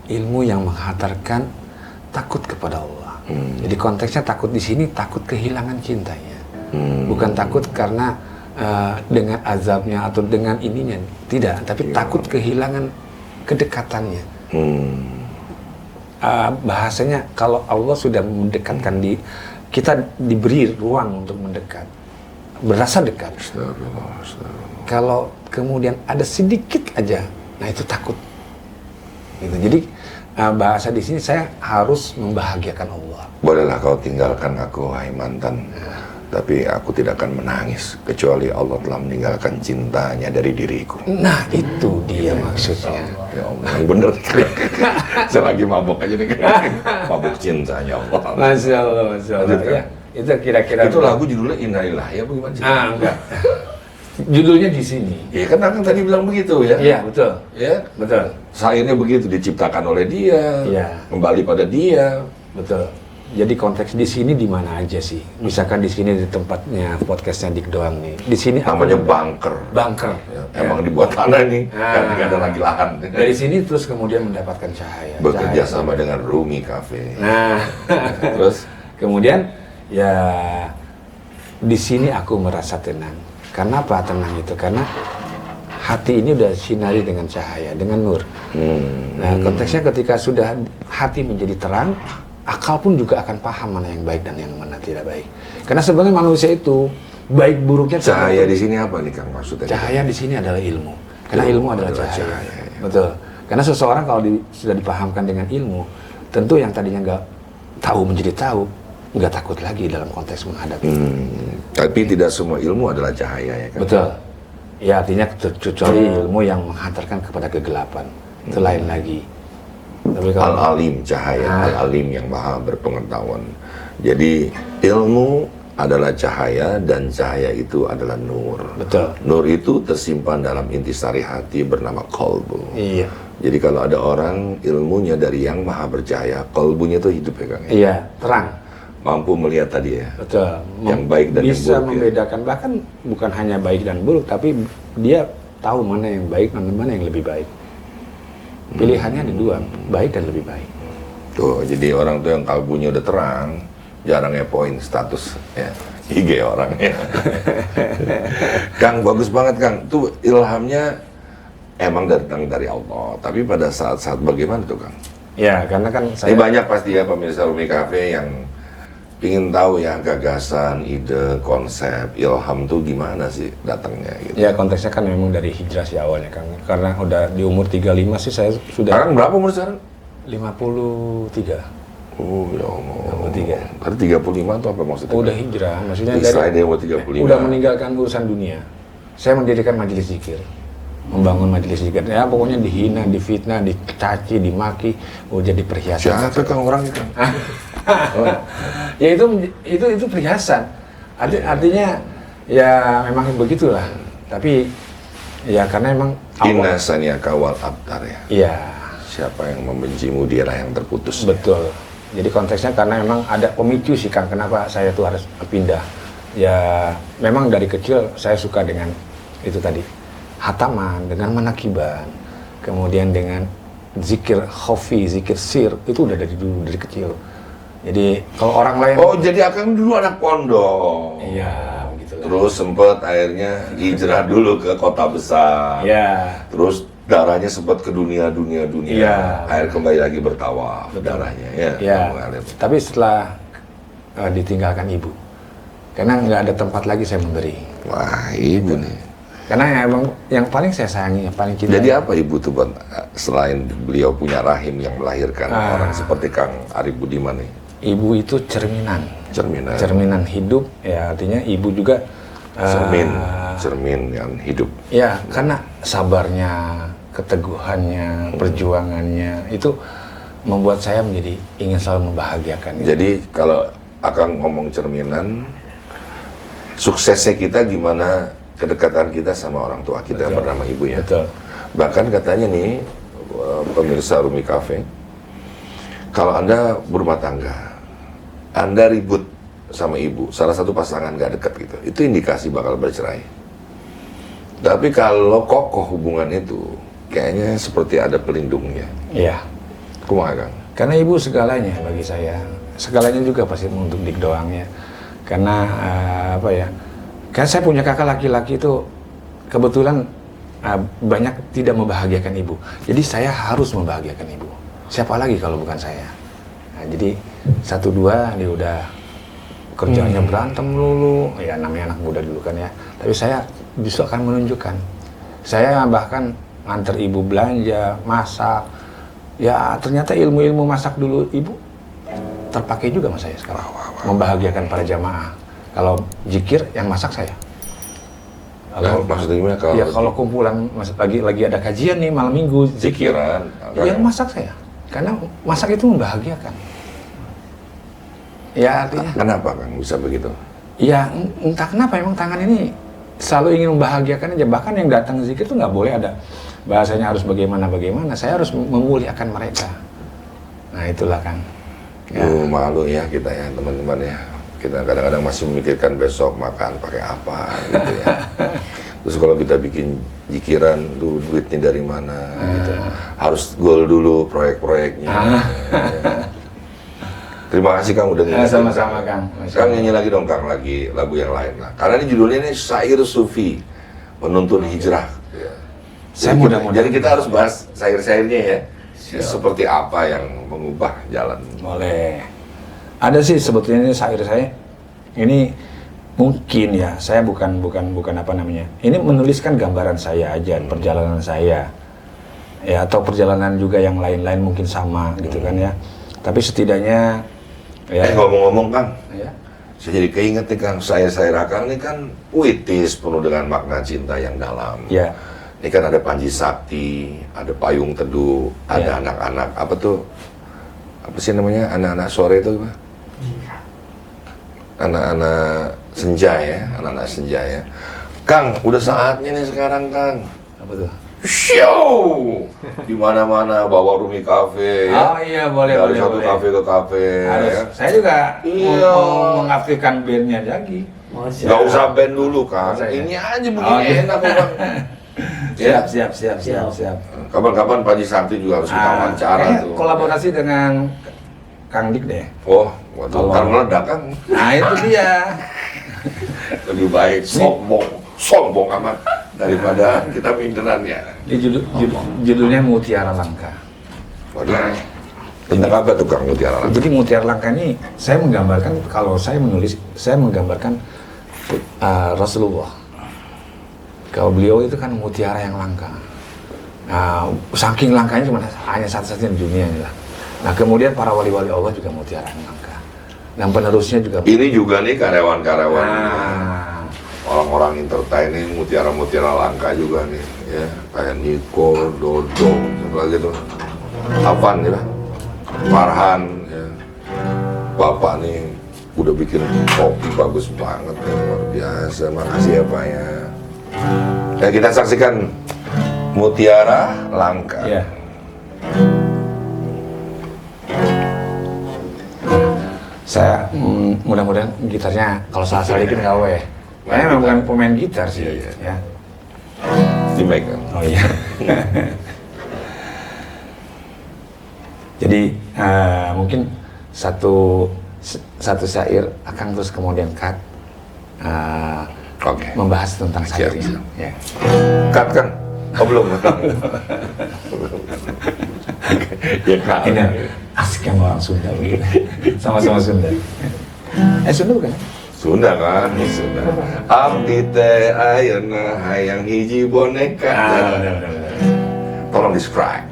ilmu yang menghantarkan takut kepada Allah. Jadi konteksnya takut di sini takut kehilangan cintanya, bukan takut karena dengan azabnya atau dengan ininya, tidak, tapi takut kehilangan kedekatannya. Bahasanya kalau Allah sudah mendekatkan kita diberi ruang untuk mendekat, berasa dekat. Kalau kemudian ada sedikit aja, nah itu takut. Gitu. Jadi bahasa di sini saya harus membahagiakan Allah. Bolehlah kau tinggalkan aku, wahai mantan. Tapi aku tidak akan menangis kecuali Allah telah meninggalkan cintanya dari diriku. Nah itu dia maksudnya. Ya Allah, yang bener. Saya lagi mabuk aja nih. Mabuk cintanya Allah. Masya Allah, Masya Allah. Ya, itu kira-kira. Itu lagu judulnya Innalillahi ya bagaimana sih? Enggak. Judulnya di sini. Iya kan Akang tadi bilang begitu ya? Iya betul. Ya, Betul. syairnya begitu diciptakan oleh dia, Iya. kembali pada dia. Betul. Jadi konteks di sini di mana aja sih? Misalkan di sini di tempatnya podcastnya Dik doang nih. Di sini Namanya bunker. bunker. Ya, emang dibuat tanah nih, karena nggak ada lagi lahan. Dari sini terus kemudian mendapatkan cahaya. Bekerja Cahaya. sama dengan Rumi Cafe. Nah, Terus kemudian ya di sini aku merasa tenang. Karena apa tenang itu? Karena hati ini udah sinari dengan cahaya, dengan nur. Nah, konteksnya ketika sudah hati menjadi terang, akal pun juga akan paham mana yang baik dan yang mana tidak baik. Karena sebenarnya manusia itu baik buruknya cahaya di sini apa nih Kang maksudnya? cahaya di sini adalah ilmu. Karena ilmu adalah cahaya. ya. Betul. Karena seseorang kalau sudah dipahamkan dengan ilmu, tentu yang tadinya nggak tahu menjadi tahu, nggak takut lagi dalam konteks menghadapi. Tapi tidak semua ilmu adalah cahaya ya kan? Betul. Ya artinya kecuali ilmu yang menghantarkan kepada kegelapan. Itu lain lagi. Tapi kalau Al-Alim, cahaya Al-Alim yang maha berpengetahuan. Jadi ilmu adalah cahaya dan cahaya itu adalah nur. betul. Nur itu tersimpan dalam intisari hati bernama qalbu. Iya. Jadi kalau ada orang ilmunya dari yang maha bercahaya, qalbunya itu hidup ya Kang ya? Iya, terang. Mampu melihat tadi ya. Betul. Yang baik dan yang bisa buruk ya. membedakan, bahkan bukan hanya baik dan buruk, tapi dia tahu mana yang baik dan mana yang lebih baik. Pilihannya ada dua, baik dan lebih baik. Tuh, jadi orang tuh yang kalbunya udah terang, jarang ngepoin status ya. IG orang ya. Kang, bagus banget Kang. Tuh ilhamnya emang datang dari Allah. Tapi pada saat-saat bagaimana tuh Kang? Ya, karena kan Ini banyak pasti ya pemirsa Rumi Cafe yang ingin tahu ya gagasan, ide, konsep, ilham tuh gimana sih datangnya gitu. ya konteksnya kan memang dari hijrah sih awalnya Kang. Karena udah di umur 35 sih saya sudah Sekarang berapa umur sekarang? 53. Oh ya Allah. 53. Tadi 35 tuh apa maksudnya? Udah hijrah, maksudnya Israel dia umur 35. udah meninggalkan urusan dunia. Saya mendirikan majelis zikir, membangun majelis zikir. Ya pokoknya dihina, difitnah, dicaci, dimaki, jadi perhiasan. Siapa Kang orangnya Kang? Ya itu perhiasan. Artinya ya memang begitulah. Tapi ya karena emang Inna saniaka wal abtar ya. Iya, Siapa yang membencimu dialah yang terputus. betul. Jadi konteksnya karena memang ada pemicu sih Kang, kenapa saya tuh harus pindah. Ya memang dari kecil saya suka dengan itu tadi, hataman, dengan manakiban, kemudian dengan zikir khafi, zikir sir, itu udah dari dulu, dari kecil. Jadi kalau orang lain, Oh jadi Akang dulu anak pondok. iya begitu lah. Terus sempet akhirnya hijrah dulu ke kota besar. Ya, Terus darahnya sempat ke dunia. Iya. Akhir kembali lagi bertawaf darahnya ya. ya. Mengalir. Tapi setelah ditinggalkan ibu, karena nggak ada tempat lagi saya memberi. Wah ibu nih. Karena emang yang paling saya sayangi, yang paling cinta. Jadi apa ibu tuh buat selain beliau punya rahim yang melahirkan orang seperti Kang Arif Budiman nih? Ibu itu cerminan. Cerminan. Cerminan hidup, ya artinya ibu juga cermin yang hidup. ya karena sabarnya, keteguhannya, perjuangannya itu membuat saya menjadi ingin selalu membahagiakan. Jadi kalau Akang ngomong cerminan, suksesnya kita gimana kedekatan kita sama orang tua kita yang bernama ibu ya. Betul. Bahkan katanya nih pemirsa Rumi Cafe, kalau Anda berumah tangga, Anda ribut sama ibu, salah satu pasangan nggak dekat gitu, itu indikasi bakal bercerai. Tapi kalau kokoh hubungan itu, kayaknya seperti ada pelindungnya. Iya. Kumaha Kang? Karena ibu segalanya bagi saya. Segalanya juga pasti untuk dik doang ya. Karena apa ya? Kan saya punya kakak laki-laki itu kebetulan banyak tidak membahagiakan ibu. Jadi saya harus membahagiakan ibu. Siapa lagi kalau bukan saya? Nah, jadi 1-2 dia udah kerjanya berantem lulu. Ya namanya anak muda dulu kan ya. Tapi saya justru akan menunjukkan. Saya bahkan nganter ibu belanja, masak. Ya ternyata ilmu-ilmu masak dulu ibu terpakai juga sama saya sekarang. Membahagiakan para jamaah. Kalau zikir yang masak saya. Kalau maksudnya gimana? Kalau ya kalau kumpulan lagi ada kajian nih malam minggu zikiran, yang masak saya. Karena masak itu membahagiakan. Ya artinya. Kenapa Kang bisa begitu? Ya entah kenapa emang tangan ini selalu ingin membahagiakan aja. Bahkan yang datang zikir itu nggak boleh ada bahasanya harus bagaimana. Saya harus memuliakan mereka. Nah itulah Kang. Ya. Malu ya kita ya teman-teman ya. Kita kadang-kadang masih memikirkan besok makan pakai apa gitu ya. Terus kalau kita bikin zikiran tuh duitnya dari mana gitu. Harus goal dulu proyek-proyeknya. Ya. Terima kasih Kang udah nyanyi. Sama-sama Kang. Kang nyanyi lagi dong Kang, lagi lagu yang lain lah. Karena ini judulnya ini Syair Sufi, penuntun hijrah. Ya. Saya mudah-mudahan. Jadi kita harus bahas syair-syairnya ya. Seperti apa yang mengubah jalan. Boleh. Ada sih sebetulnya ini syair saya. Ini mungkin ya, saya bukan apa namanya. Ini menuliskan gambaran saya aja, perjalanan saya. Ya atau perjalanan juga yang lain-lain mungkin sama gitu kan ya. Tapi setidaknya ya ngomong-ngomong Kang. Ya. Saya jadi keinget nih Kang, syair-syair Kang ini kan puitis, penuh dengan makna cinta yang dalam. Ya. Ini kan ada Panji Sakti, ada Payung Teduh, ada anak-anak apa tuh? Apa sih namanya? Anak-anak sore itu apa? Anak-anak senja ya, anak-anak senja ya. Kang, udah saatnya nih sekarang Kang. Apa tuh? Show di mana-mana bawa Rumi Cafe ya. Oh iya boleh dari boleh. satu kafe ke kafe. Ya. Saya juga Iya. mau mengaktifkan bandnya lagi. Gak usah band dulu Kang. Usah, ya? Ini aja begini enak Bang. Ya. Siap. Kapan-kapan Panji Sakti juga harus kita wawancara tuh. Kolaborasi dengan Kang Dik deh. Oh, waktu ntar meledak Kang. Nah itu dia. Lebih baik sombong amat daripada kita minderannya. Judulnya Mutiara Langka. Waduh. Tentang apa tuh Kang Mutiara Langka? Jadi Mutiara Langka ini saya menggambarkan, kalau saya menulis, saya menggambarkan Rasulullah. Kalau beliau itu kan mutiara yang langka. Nah, saking langkanya cuma hanya satu-satunya di dunia ini lah. Nah, kemudian para wali-wali Allah juga mutiara yang langka. Dan penerusnya juga. Ini juga nih karyawan-karyawan orang-orang entertain ini mutiara-mutiara langka juga nih ya. Kayak Niko, Dodo, satu lagi tuh Afan ya, Farhan ya. Bapak nih udah bikin kopi bagus banget ya, luar biasa. Makasih ya Pak ya. Ya kita saksikan Mutiara Langka. Ya. Saya mudah-mudahan gitarnya kalau salah-salah dikit nggak apa ya. Saya memang bukan pemain gitar sih. Iya. Ya. Di mic kan? Oh iya. Jadi mungkin satu syair akan terus kemudian cut membahas tentang syair ini. Ya. Cut kan? Oh belum. Ya Kak, ini asik yang orang Sunda begitu. Sama-sama Sunda. Sunda bukan? Sunda kan? Sunda. Abdi teh ayeuna hayang hiji boneka. Benar. Tolong describe.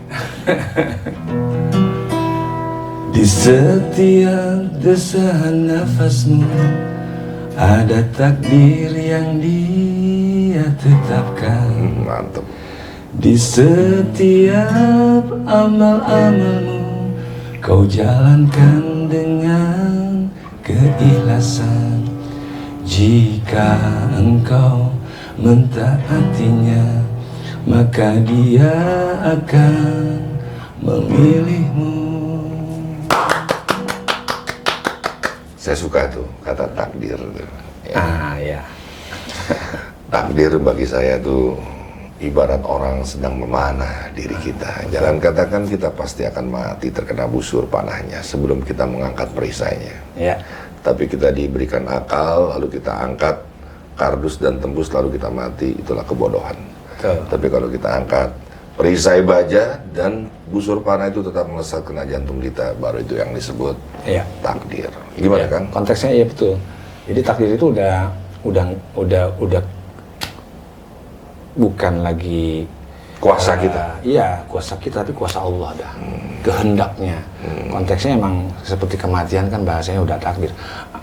Di setiap desahan nafasmu ada takdir yang Dia tetapkan. Mantap. Di setiap amal-amalmu kau jalankan dengan keikhlasan. Jika engkau mentaatinya, maka Dia akan memilihmu. Saya suka tuh kata takdir. Ya. Ya. Takdir bagi saya tuh ibarat orang sedang memanah diri kita. Jangan katakan kita pasti akan mati terkena busur panahnya sebelum kita mengangkat perisainya. Ya. Tapi kita diberikan akal, lalu kita angkat kardus dan tembus, lalu kita mati, itulah kebodohan. Betul. Tapi kalau kita angkat perisai baja dan busur panah itu tetap melesat kena jantung kita, baru itu yang disebut Iya. takdir. Gimana Ya, kan? konteksnya iya betul. Jadi takdir itu udah bukan lagi Kuasa kita. Iya, kuasa kita, tapi kuasa Allah dah. Kehendaknya. Konteksnya emang seperti kematian kan, bahasanya udah takdir.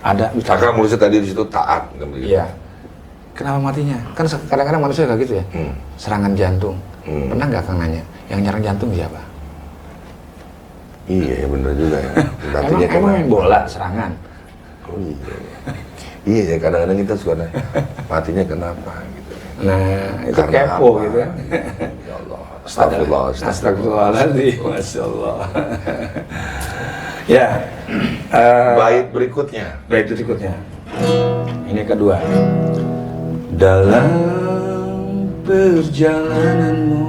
Ada Maka mulusnya tadi di situ taat. Iya. Kenapa matinya? Kan kadang-kadang manusia kayak gitu ya. Serangan jantung. Pernah nggak Kang nanya, yang nyerang jantung siapa? Iya, ya bener juga ya. Emang main bola serangan. Oh, iya. Iya ya, kadang-kadang kita suka nanya, matinya kenapa gitu. Nah, itu Karena kepo apa? gitu kan. Ya Allah, astagfirullah, Astagfirullahaladzim, Masya Allah. Ya, Bait berikutnya. bait berikutnya. Ini kedua. Dalam perjalananmu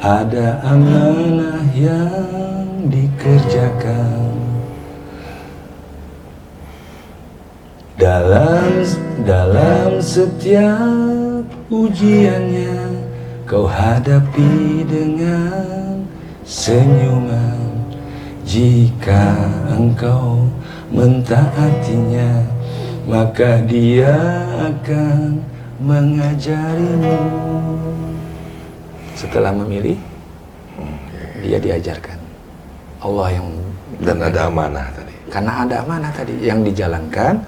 ada amanah yang dikerjakan. Dalam setiap ujiannya kau hadapi dengan senyuman. Jika engkau mentaatinya, maka dia akan mengajarimu. Setelah memilih, dia diajarkan. Allah yang Dan ada amanah tadi. karena ada amanah tadi yang dijalankan,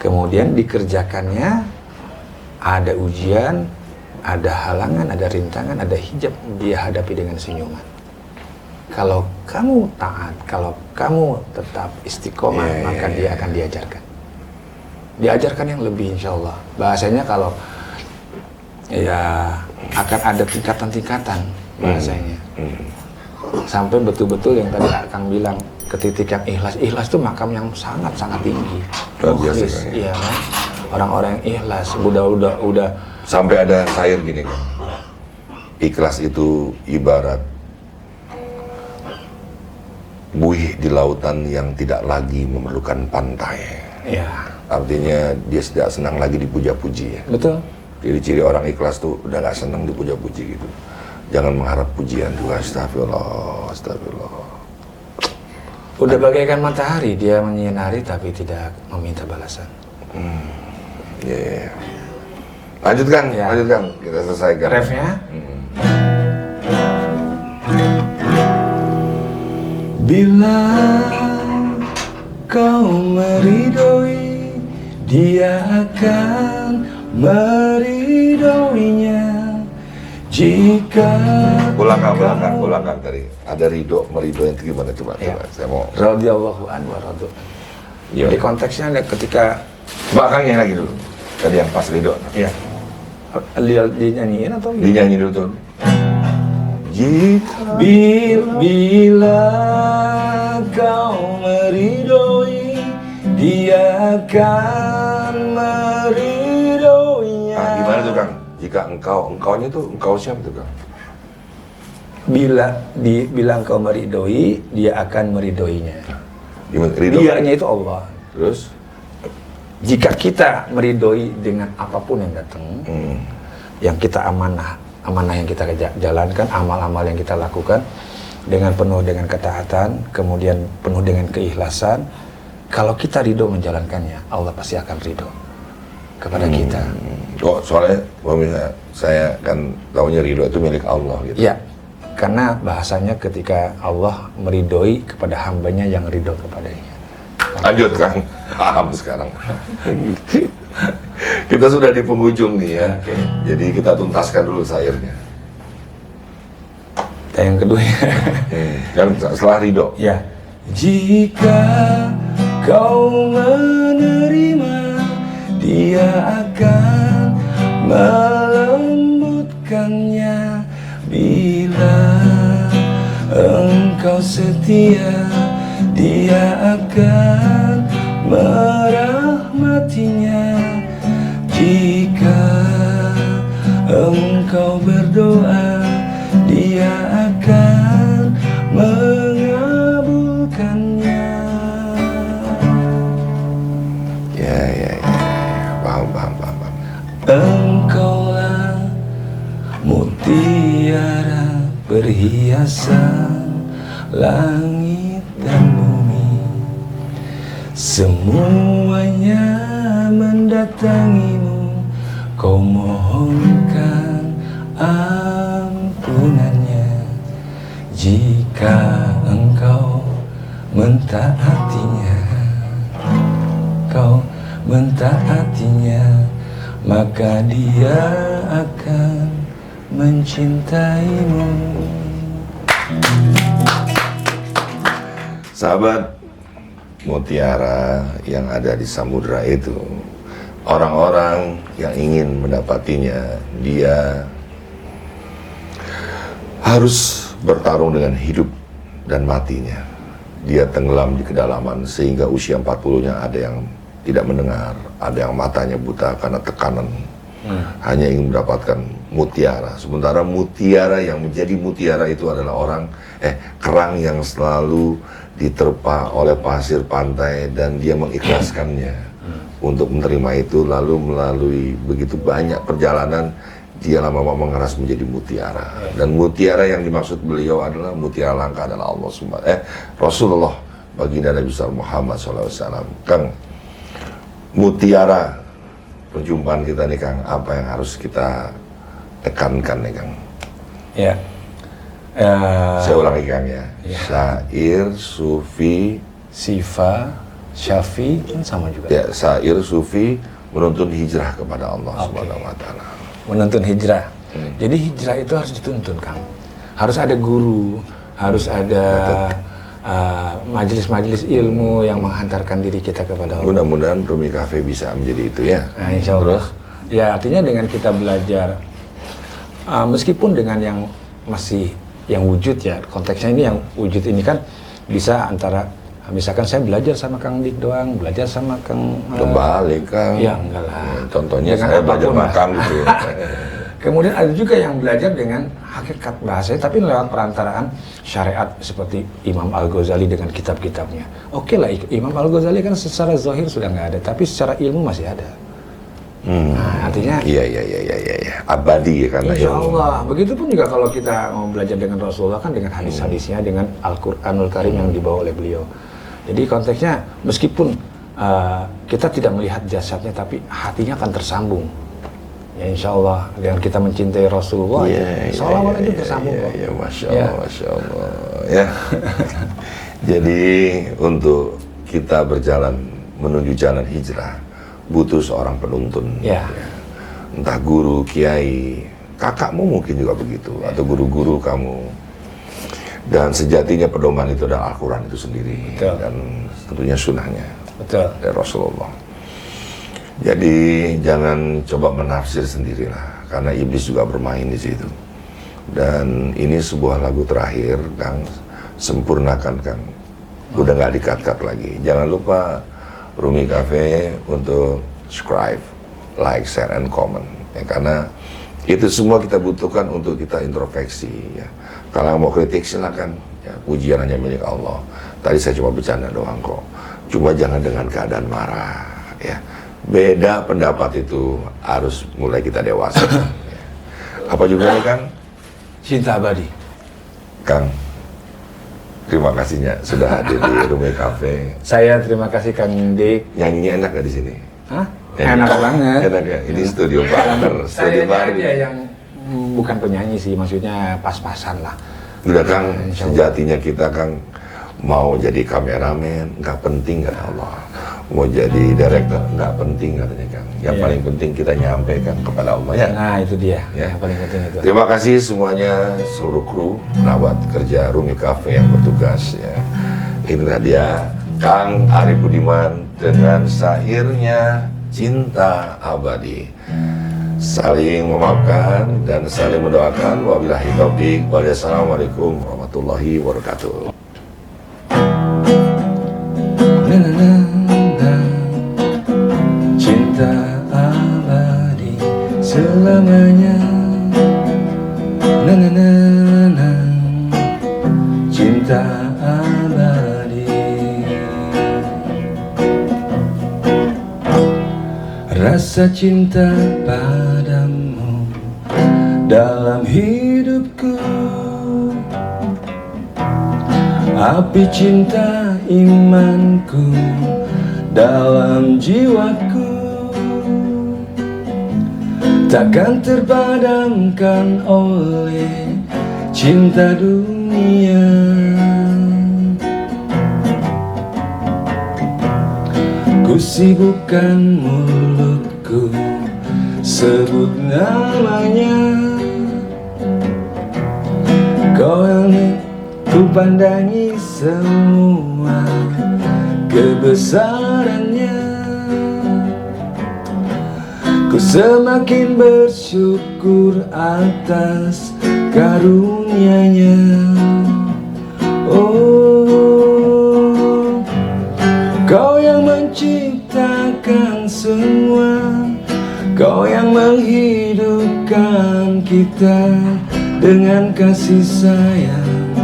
kemudian dikerjakannya, ada ujian, ada halangan, ada rintangan, ada hijab, dia hadapi dengan senyuman. Kalau kamu taat, kalau kamu tetap istiqomah, maka dia akan diajarkan. Diajarkan yang lebih, insya Allah. Bahasanya kalau ya akan ada tingkatan-tingkatan bahasanya. Sampai betul-betul yang tadi Kang bilang, ke titik yang ikhlas. Ikhlas itu makam yang sangat-sangat tinggi. Luar biasa, Mukhlis, Kang, ya. iya kan? Orang-orang yang ikhlas, udah Sampai ada syair gini kan. Ikhlas itu ibarat buih di lautan yang tidak lagi memerlukan pantai. ya, Artinya dia tidak senang lagi dipuja-puji ya. betul. Jadi ciri orang ikhlas tuh udah gak senang dipuja-puji gitu. Jangan mengharap pujian juga. Astagfirullah, astagfirullah. Udah bagaikan matahari, dia menyinari tapi tidak meminta balasan. Ya. Lanjutkan, Ya. lanjutkan. Kita selesaikan. Refnya? Bila kau meridoi, dia akan meridhoinya. Jika Ulangkan tadi. Ada ridho, meridho yang gimana coba? Ya. Coba. Saya mau. Radhiyallahu anhu wa radu. Iya. Di konteksnya ada ketika Belakangnya lagi dulu. Tadi yang pas ridho. ya dinyanyiin atau gimana? Dinyanyi dulu tuh. Jika bila kau meridhoi, dia akan meridhoinya. Ah, gimana tuh Kang? Jika engkaunya tuh engkau siapa tuh Kang? Bila engkau meridhoi, dia akan meridhoinya. Gimana? Ridho. Dianya itu Allah. Terus? Jika kita meridhoi dengan apapun yang datang, yang kita amanah yang kita jalankan, amal-amal yang kita lakukan dengan penuh dengan ketaatan, kemudian penuh dengan keikhlasan, kalau kita ridho menjalankannya, Allah pasti akan ridho kepada kita. Oh, soalnya misalnya saya kan tahunya ridho itu milik Allah gitu. Ya, karena bahasanya ketika Allah meridhoi kepada hambanya yang ridho kepadanya. Lanjut Kang, paham sekarang. Kita sudah di penghujung nih ya. Jadi kita tuntaskan dulu syairnya. Yang kedua Yang setelah ridho. ya. Jika kau menerima, dia akan melembutkannya. Bila engkau setia, dia akan merahmatinya. Jika engkau berdoa, Dia akan mengabulkannya. Ya. Paham. Engkaulah mutiara perhiasan langit dan bumi, semuanya mendatangimu, kau mohonkan ampunannya. Jika engkau mentaatinya, kau mentaatinya, maka Dia akan mencintaimu. Sahabat mutiara yang ada di samudra itu, orang-orang yang ingin mendapatinya, dia harus bertarung dengan hidup dan matinya. Dia tenggelam di kedalaman sehingga usia 40-nya ada yang tidak mendengar, ada yang matanya buta karena tekanan. Hanya ingin mendapatkan mutiara. Sementara mutiara yang menjadi mutiara itu adalah kerang yang selalu diterpa oleh pasir pantai dan dia mengikhlaskannya untuk menerima itu, lalu melalui begitu banyak perjalanan dia lama-lama mengeras menjadi mutiara. Dan mutiara yang dimaksud beliau adalah mutiara langka adalah Rasulullah, baginda Nabi Muhammad SAW. Kang, mutiara perjumpaan kita nih Kang, apa yang harus kita tekankan nih Kang? Ya. Saya ulangi Kang ya. Syair, sufi, Sifa, Syafi kan sama juga. ya, syair, sufi menuntun hijrah kepada Allah Subhanahu wa taala. Menuntun hijrah. Jadi hijrah itu harus dituntun, Kang. Harus ada guru, harus ada majelis-majelis ilmu yang menghantarkan diri kita kepada Allah. Mudah-mudahan Rumi Cafe bisa menjadi itu ya. Nah, insya Allah. Ya, artinya dengan kita belajar, meskipun dengan yang masih yang wujud ya, konteksnya ini yang wujud ini kan bisa antara, misalkan saya belajar sama Kang Dik doang, belajar sama Kang... Kembali Kang. Ya, enggak lah. Contohnya Dengan saya belajar apapun lah. makan gitu ya. Kemudian ada juga yang belajar dengan hakikat bahasa, tapi lewat perantaraan syariat seperti Imam Al-Ghazali dengan kitab-kitabnya. Oke lah, Imam Al-Ghazali kan secara zahir sudah nggak ada, tapi secara ilmu masih ada. Nah, artinya Iya. Abadi ya karena Insya ilmu. Allah. Begitupun juga kalau kita mau belajar dengan Rasulullah kan dengan hadis-hadisnya, dengan Al-Quranul Karim yang dibawa oleh beliau. Jadi konteksnya meskipun kita tidak melihat jasadnya, tapi hatinya akan tersambung. Ya insya Allah dengan kita mencintai Rasulullah, seolah-olah itu tersambung kok. Iya, Masya Allah, Masya Allah. Ya. Jadi untuk kita berjalan menuju jalan hijrah, butuh seorang penuntun. Ya. Entah guru, kiai, kakakmu mungkin juga begitu, atau guru-guru kamu. Dan sejatinya pedoman itu adalah Al-Quran itu sendiri. Betul. Dan tentunya sunnahnya Betul. dari Rasulullah. Jadi jangan coba menafsir sendirilah, karena iblis juga bermain di situ. Dan ini sebuah lagu terakhir, Kang, sempurnakan Kang. Udah nggak di-cut-cut lagi. Jangan lupa Rumi Cafe untuk subscribe, like, share, and comment. Ya, karena itu semua kita butuhkan untuk kita introspeksi. Ya. Kalau mau kritik silakan. Ya, pujian hanya milik Allah. Tadi saya cuma bercanda doang kok. Cuma jangan dengan keadaan marah. Ya. Beda pendapat itu harus mulai kita dewasa. Ya. Apa juga nih Kang? Cinta abadi. Kang, terima kasihnya sudah hadir di Rumi Cafe. Saya terima kasih Kang Dik. Nyanyinya enak gak di sini? Hah? Enak banget. Enak ya. Ini studio partner, studio Saya baru. aja yang bukan penyanyi sih, maksudnya pas-pasan lah. Udah Kang, Insya Allah. sejatinya kita Kang mau jadi kameramen nggak penting kata Allah. Mau jadi director nggak penting katanya Kang. Yang Iya. paling penting kita nyampaikan kepada Allah ya. Nah itu dia, Ya. yang paling penting itu. Terima kasih semuanya, seluruh kru perawat kerja Rumi Cafe yang bertugas ya. Inilah dia Kang Arif Budiman dengan syairnya Cinta Abadi. Saling memaafkan dan saling mendoakan. Wabillahi taufiq. Wassalamualaikum warahmatullahi wabarakatuh. Na, na, na, na. Cinta abadi selamanya. na na na na, cinta abadi. Rasa cinta padamu dalam hidupku, api cinta imanku dalam jiwaku, takkan terpadamkan oleh cinta dunia. Ku sibukkan mulutku sebut namanya, kau yang ku pandangi semua kebesarannya. Ku semakin bersyukur atas karunia-Nya. Oh, kau yang menciptakan semua, kau yang menghidupkan kita dengan kasih sayang,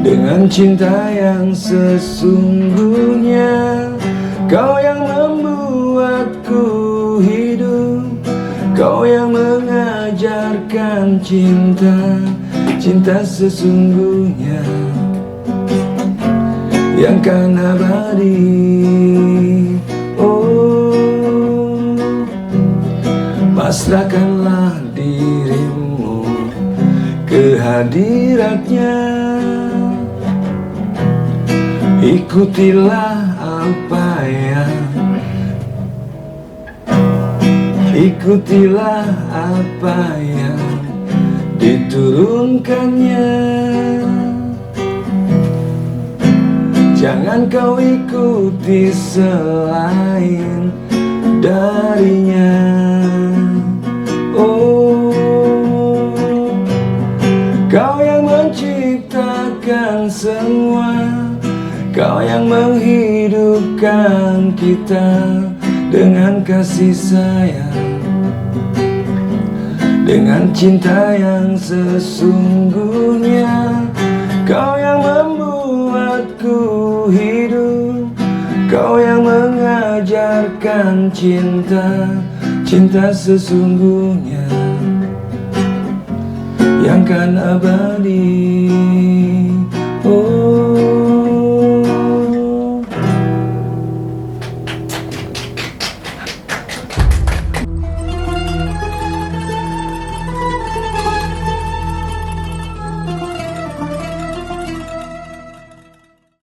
dengan cinta yang sesungguhnya. Kau yang membuatku hidup, kau yang mengajarkan cinta, cinta sesungguhnya yang kan abadi. Oh, pasrahkanlah dirimu ke hadiratnya, ikutilah apa yang diturunkannya. Jangan kau ikuti selain darinya. Oh, kau yang menciptakan semua, kau yang menghidupkan kita dengan kasih sayang, dengan cinta yang sesungguhnya. Kau yang membuatku hidup, kau yang mengajarkan cinta, cinta sesungguhnya yang kan abadi. Oh,